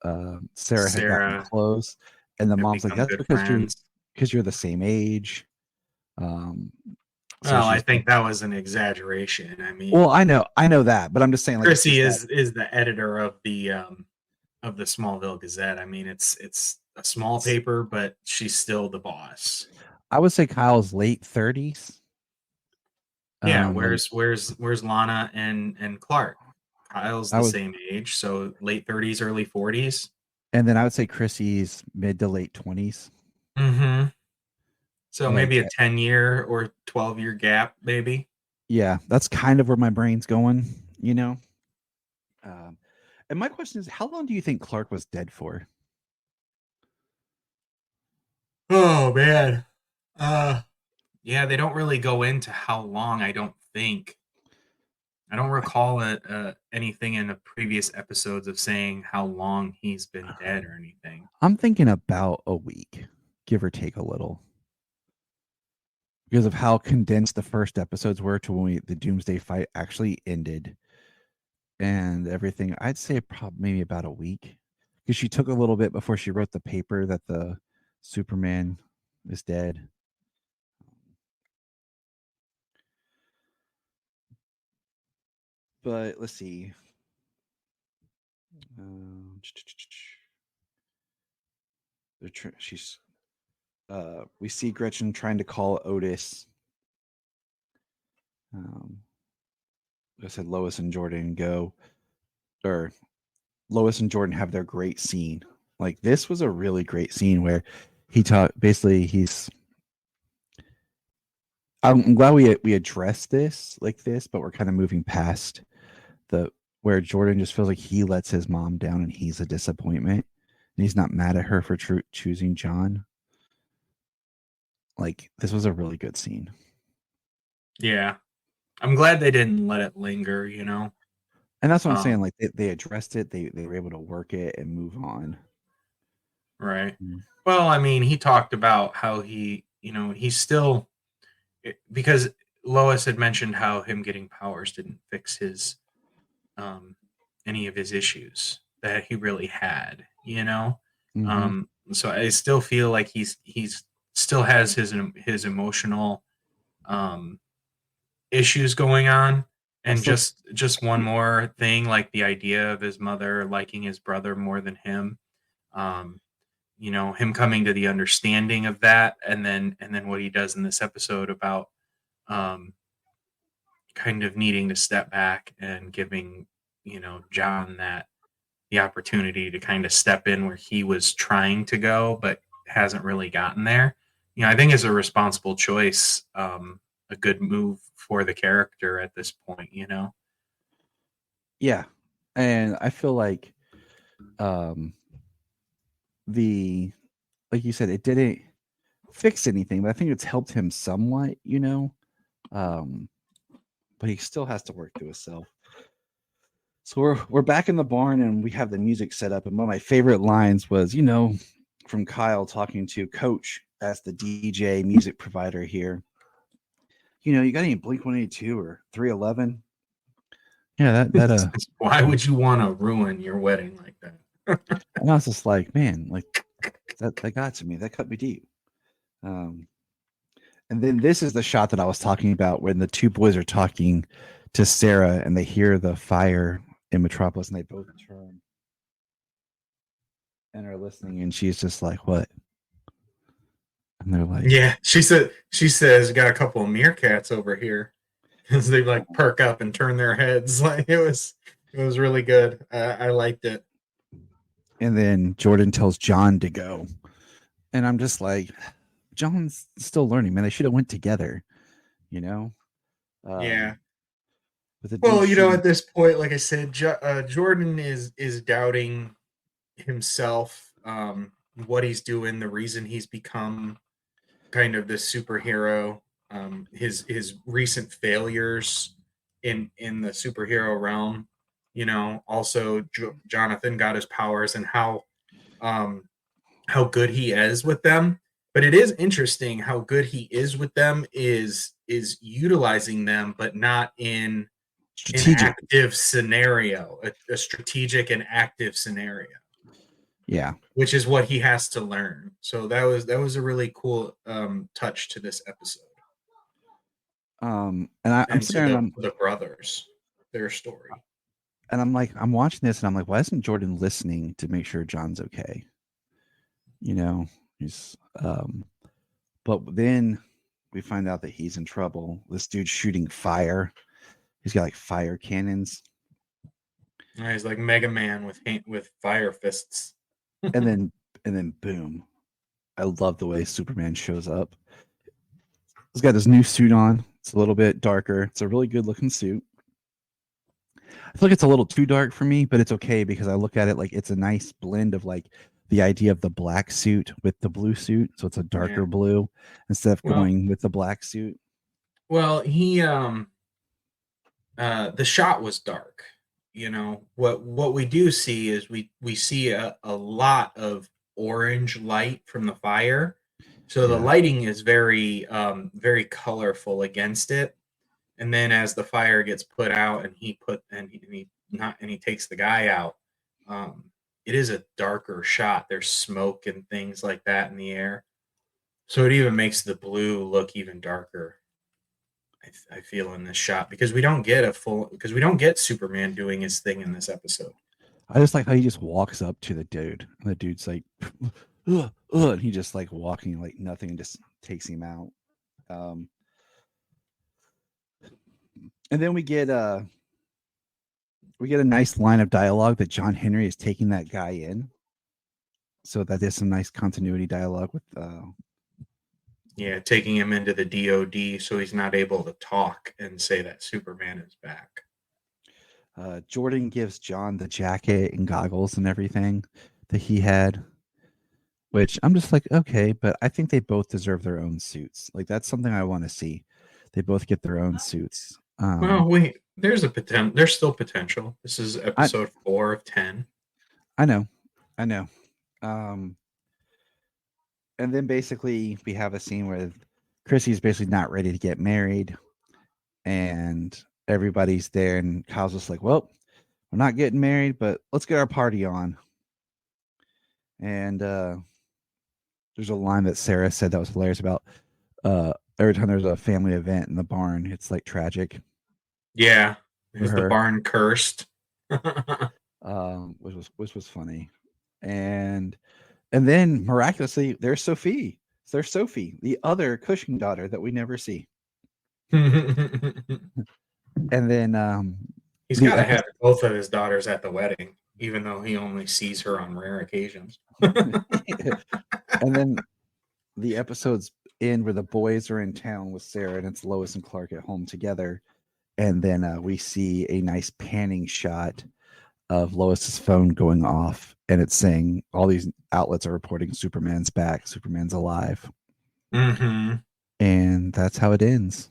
Sarah had gotten close. And the mom's like, that's because you're the same age. Well, I think that was an exaggeration. I mean, well, I know that, but I'm just saying, like, Chrissy is the editor of the Smallville Gazette. I mean, it's a small paper, but she's still the boss. I would say Kyle's late 30s. Yeah, where's Lana and Clark? Kyle's the same age, so late 30s, early 40s. And then I would say Chrissy's mid to late 20s. Mm-hmm. So maybe a 10-year or 12-year gap, maybe. Yeah, that's kind of where my brain's going, And my question is, how long do you think Clark was dead for? Oh, man. Yeah, they don't really go into how long, I don't think. I don't recall anything in the previous episodes of saying how long he's been dead or anything. I'm thinking about a week, give or take a little. Because of how condensed the first episodes were to when the Doomsday fight actually ended and everything. I'd say probably maybe about a week. Because she took a little bit before she wrote the paper that the Superman is dead. But let's see. We see Gretchen trying to call Otis. I said Lois and Jordan Lois and Jordan have their great scene. Like, this was a really great scene where I'm glad we addressed this like this, but we're kind of moving past where Jordan just feels like he lets his mom down and he's a disappointment, and he's not mad at her for choosing John. Like, this was a really good scene. Yeah. I'm glad they didn't let it linger, And that's what I'm saying. Like, they addressed it. They were able to work it and move on. Right. Well, I mean, he talked about how he's still, because Lois had mentioned how him getting powers didn't fix his any of his issues that he really had, so I still feel like he's still has his emotional issues going on. And just one more thing, like the idea of his mother liking his brother more than him, him coming to the understanding of that, and then what he does in this episode about kind of needing to step back and giving John the opportunity to kind of step in where he was trying to go, but hasn't really gotten there. I think it's a responsible choice, a good move for the character at this point. Yeah, and I feel like the like you said, it didn't fix anything, but I think it's helped him somewhat. But he still has to work through himself. So we're back in the barn and we have the music set up. And one of my favorite lines was, from Kyle talking to Coach as the DJ music provider here. You got any Blink 182 or 311? Yeah, that Why would you want to ruin your wedding like that? And I was just like, man, like that got to me. That cut me deep. And then this is the shot that I was talking about when the two boys are talking to Sarah and they hear the fire in Metropolis and they both turn and are listening and she's just like, what? And they're like, yeah, she says got a couple of meerkats over here, because they like perk up and turn their heads. Like it was really good. I liked it. And then Jordan tells John to go. And I'm just like, John's still learning, man. They should have went together, Yeah. Well, at this point, like I said, Jordan is doubting himself, what he's doing, the reason he's become kind of this superhero, his recent failures in the superhero realm. Also Jonathan got his powers and how good he is with them. But it is interesting how good he is with them is utilizing them, but not in an active scenario, a strategic and active scenario. Yeah, which is what he has to learn. So that was a really cool touch to this episode. And I'm sitting there and the brothers, their story. And I'm watching this and I'm like, why isn't Jordan listening to make sure John's okay? He's but then we find out that he's in trouble. This dude's shooting fire. He's got like fire cannons. He's like Mega Man with fire fists. and then boom. I love the way Superman shows up. He's got his new suit on. It's a little bit darker. It's a really good looking suit. I feel like it's a little too dark for me, but it's okay because I look at it like it's a nice blend of like the idea of the black suit with the blue suit. So it's a darker blue instead of going with the black suit. Well, he the shot was dark. What we do see is we see a lot of orange light from the fire. So the lighting is very very colorful against it. And then as the fire gets put out and he takes the guy out, it is a darker shot. There's smoke and things like that in the air. So it even makes the blue look even darker. I feel in this shot because we don't get Superman doing his thing in this episode. I just like how he just walks up to the dude and the dude's like, and he just like walking like nothing and just takes him out. And then we get a nice line of dialogue that John Henry is taking that guy in. So that there's some nice continuity dialogue with taking him into the DOD so he's not able to talk and say that Superman is back. Jordan gives John the jacket and goggles and everything that he had, which I'm just like, okay, but I think they both deserve their own suits. Like that's something I want to see. They both get their own suits. Well, wait, there's still potential. This is episode 4 of 10. I know. And then basically we have a scene where Chrissy's basically not ready to get married and everybody's there and Kyle's just like, well, we're not getting married, but let's get our party on. And there's a line that Sarah said that was hilarious about every time there's a family event in the barn, it's like tragic. Yeah. Is the barn cursed? Which was funny. And then miraculously, there's Sophie. There's Sophie, the other Cushing daughter that we never see. And then he's got to have both of his daughters at the wedding, even though he only sees her on rare occasions. And then the episodes end where the boys are in town with Sarah, and it's Lois and Clark at home together. And then we see a nice panning shot of Lois's phone going off, and it's saying all these outlets are reporting Superman's back, Superman's alive. Mm-hmm. And that's how it ends.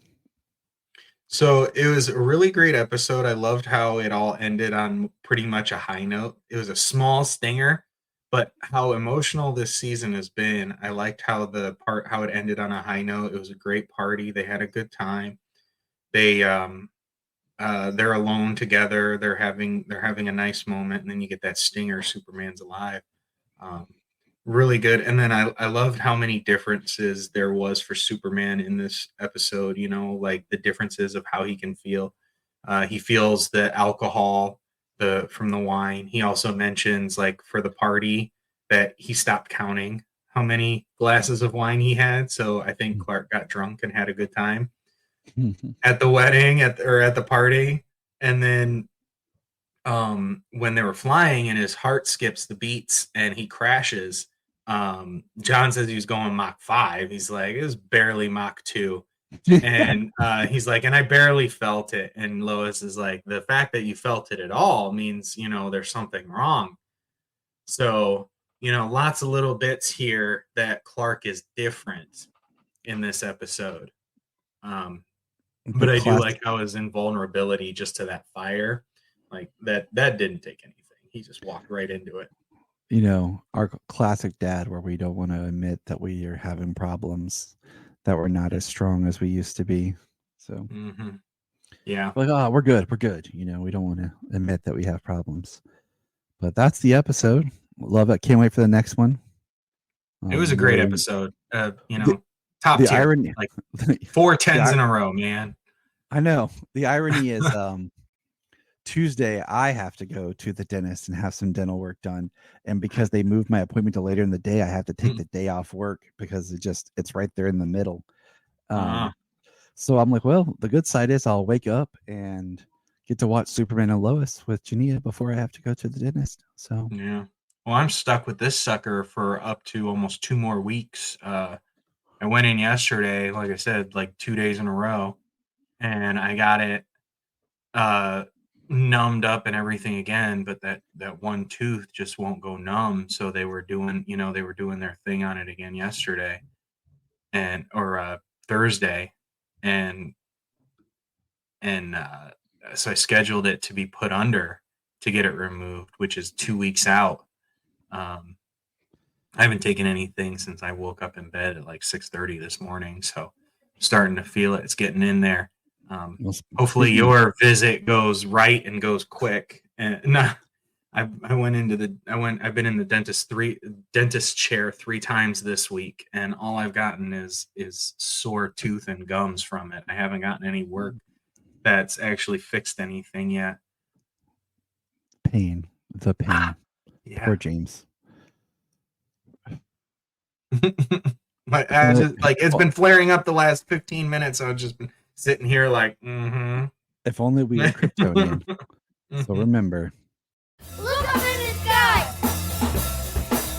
So it was a really great episode. I loved how it all ended on pretty much a high note. It was a small stinger, but how emotional this season has been. I liked how it ended on a high note. It was a great party. They had a good time. They're alone together. They're having a nice moment, and then you get that stinger. Superman's alive. Really good. And then I loved how many differences there was for Superman in this episode. Like the differences of how he can feel. He feels the alcohol from the wine. He also mentions, like, for the party that he stopped counting how many glasses of wine he had. So I think Clark got drunk and had a good time at the wedding or at the party. And then when they were flying and his heart skips the beats and he crashes, John says he was going Mach 5. He's like, it was barely Mach 2. And he's like, and I barely felt it. And Lois is like, the fact that you felt it at all means, there's something wrong. So, lots of little bits here that Clark is different in this episode. But I do like how his invulnerability just to that fire, like that didn't take anything. He just walked right into it. Our classic dad, where we don't want to admit that we are having problems, that we're not as strong as we used to be. So, yeah, like, we're good. We don't want to admit that we have problems. But that's the episode. Love it. Can't wait for the next one. It was a great episode. Top the tier, irony, like 4 10s in a row, man. I know. The irony is, Tuesday, I have to go to the dentist and have some dental work done. And because they moved my appointment to later in the day, I have to take the day off work because it's right there in the middle. So I'm like, well, the good side is I'll wake up and get to watch Superman and Lois with Jania before I have to go to the dentist. So, yeah. Well, I'm stuck with this sucker for up to almost 2 more weeks. I went in yesterday, like I said, like 2 days in a row, and I got it numbed up and everything again, but that one tooth just won't go numb. So they were doing their thing on it again yesterday or Thursday, and so I scheduled it to be put under to get it removed, which is 2 weeks out. I haven't taken anything since I woke up in bed at like 6:30 this morning, so I'm starting to feel it. It's getting in there. Hopefully your visit goes right and goes quick. And I've been in the dentist chair 3 times this week, and all I've gotten is sore tooth and gums from it. I haven't gotten any work that's actually fixed anything yet. Pain. Yeah. Poor James. But it's been flaring up the last 15 minutes. So I've just been sitting here like, If only we were Kryptonian. So remember. Look up in the sky!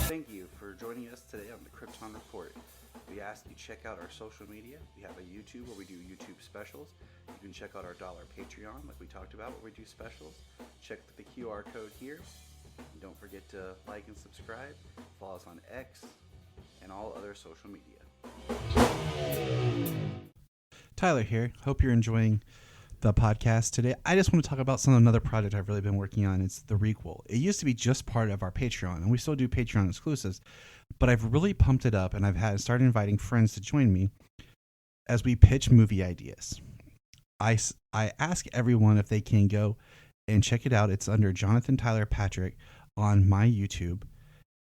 Thank you for joining us today on the Krypton Report. We ask you check out our social media. We have a YouTube where we do YouTube specials. You can check out our $1 Patreon, like we talked about, where we do specials. Check the QR code here. And don't forget to like and subscribe. Follow us on X and all other social media. Tyler here. Hope you're enjoying the podcast today. I just want to talk about another project I've really been working on. It's the Requel. It used to be just part of our Patreon, and we still do Patreon exclusives, but I've really pumped it up, and I've started inviting friends to join me as we pitch movie ideas. I ask everyone if they can go and check it out. It's under Jonathan Tyler Patrick on my YouTube.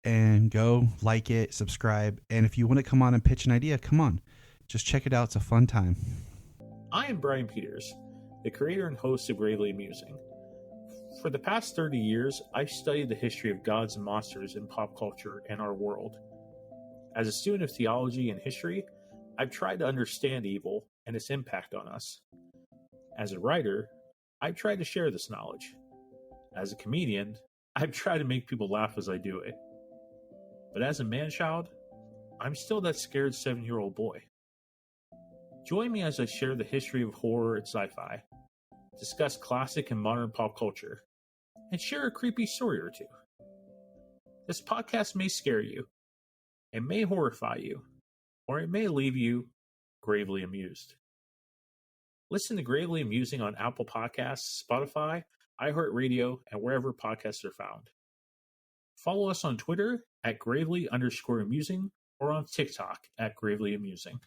And go like it, subscribe, and if you want to come on and pitch an idea, come on. Just check it out. It's a fun time. I am Brian Peters, the creator and host of Gravely Amusing. For the past 30 years, I've studied the history of gods and monsters in pop culture and our world. As a student of theology and history, I've tried to understand evil and its impact on us. As a writer, I've tried to share this knowledge. As a comedian, I've tried to make people laugh as I do it. But as a man-child, I'm still that scared 7-year-old boy. Join me as I share the history of horror and sci-fi, discuss classic and modern pop culture, and share a creepy story or two. This podcast may scare you, it may horrify you, or it may leave you gravely amused. Listen to Gravely Amusing on Apple Podcasts, Spotify, iHeartRadio, and wherever podcasts are found. Follow us on Twitter at gravely_amusing or on TikTok at gravely amusing.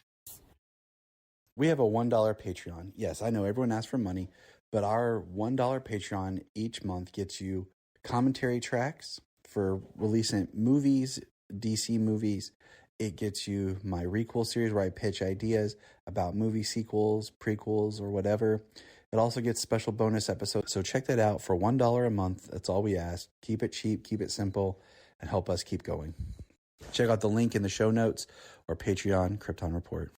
We have a $1 Patreon. Yes, I know everyone asks for money, but our $1 Patreon each month gets you commentary tracks for releasing movies, DC movies. It gets you my requel series where I pitch ideas about movie sequels, prequels, or whatever. It also gets special bonus episodes. So check that out for $1 a month. That's all we ask. Keep it cheap, keep it simple, and help us keep going. Check out the link in the show notes or Patreon Krypton Report.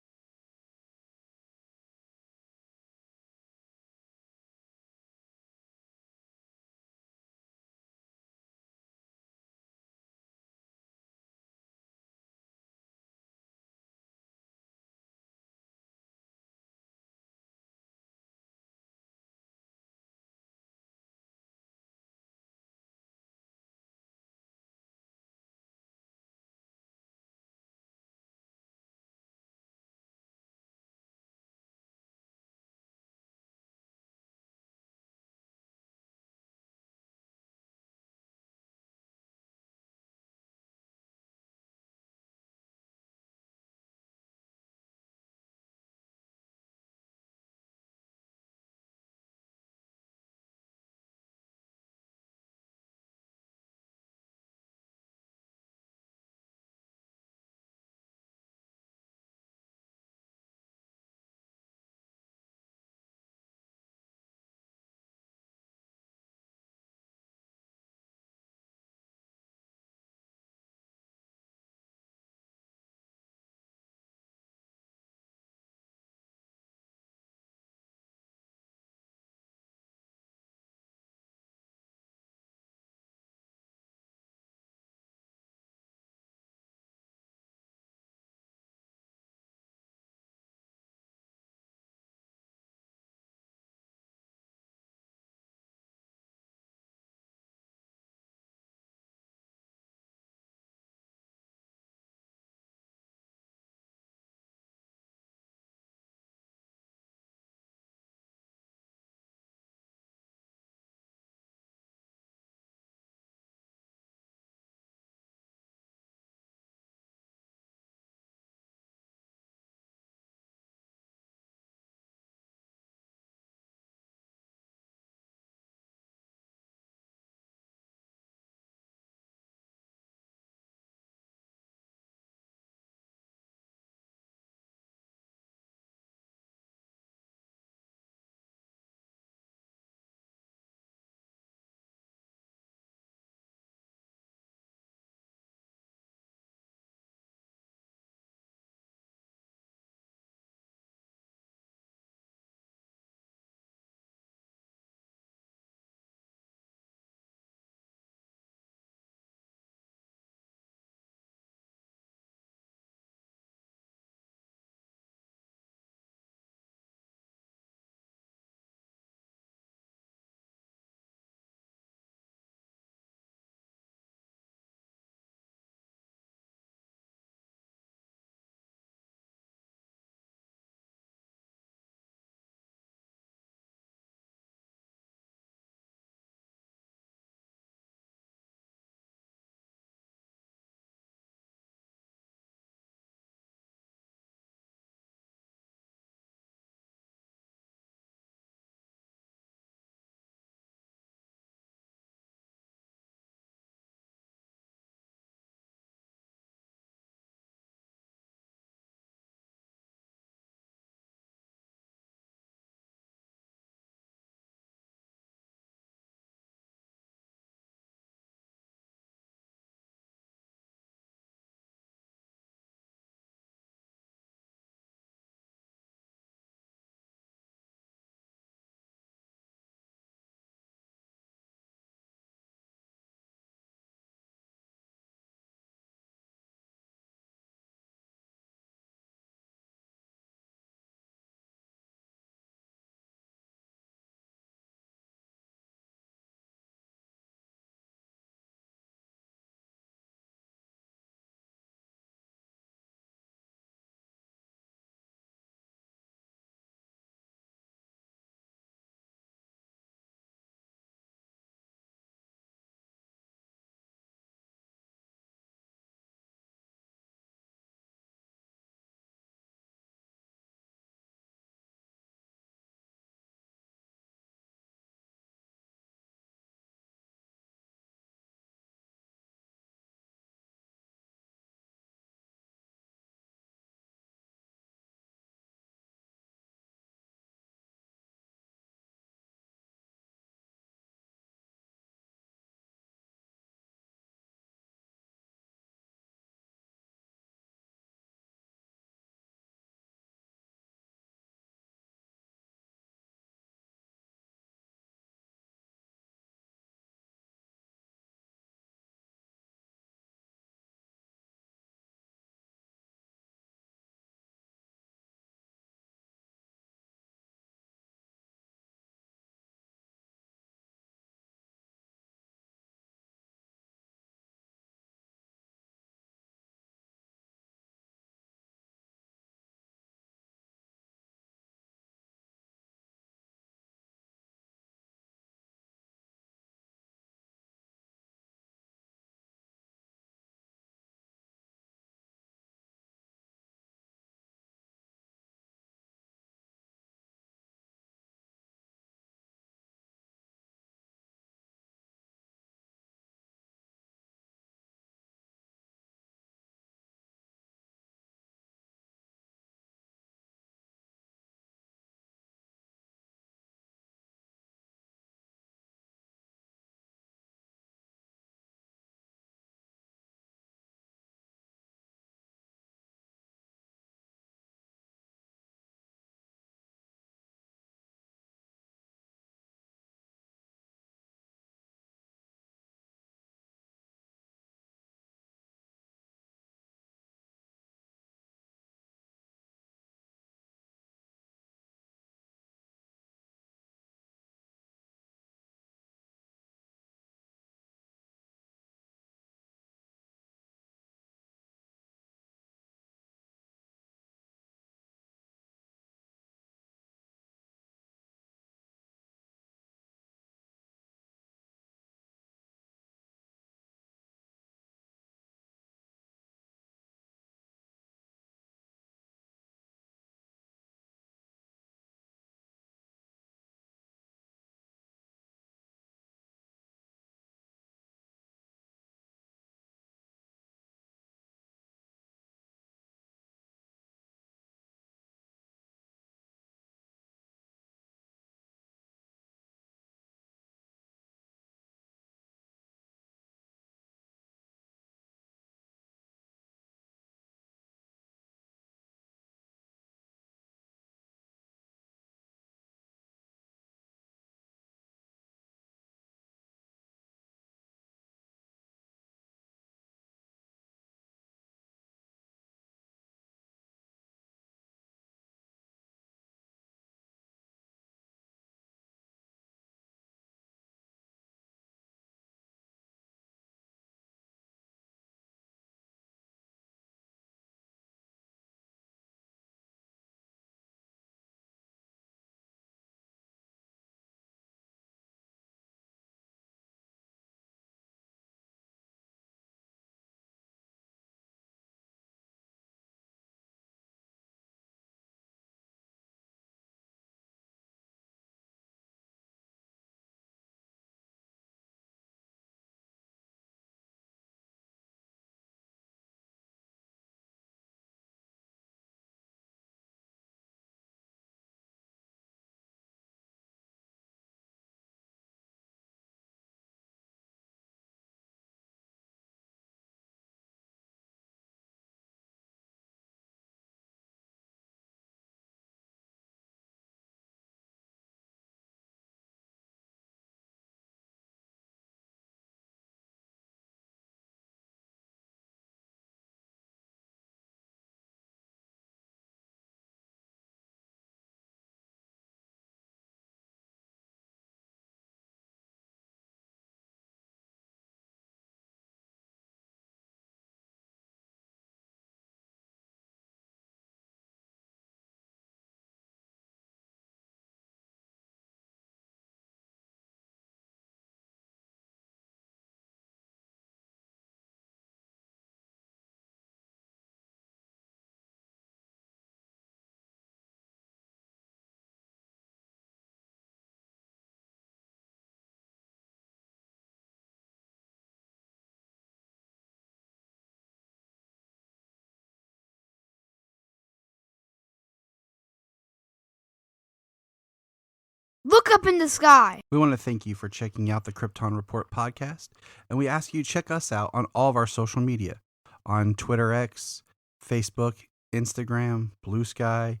Look up in the sky. We want to thank you for checking out the Krypton Report podcast, and we ask you to check us out on all of our social media, on Twitter X, Facebook, Instagram, Blue Sky,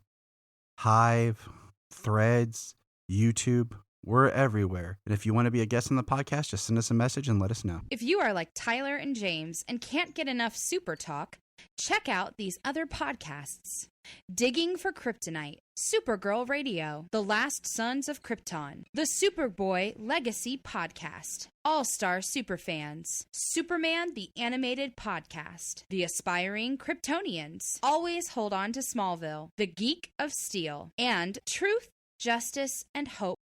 Hive, Threads, YouTube. We're everywhere. And if you want to be a guest on the podcast, just send us a message and let us know. If you are like Tyler and James and can't get enough Super Talk, check out these other podcasts. Digging for Kryptonite, Supergirl Radio, The Last Sons of Krypton, The Superboy Legacy Podcast, All-Star Superfans, Superman the Animated Podcast, The Aspiring Kryptonians, Always Hold On to Smallville, The Geek of Steel, and Truth, Justice, and Hope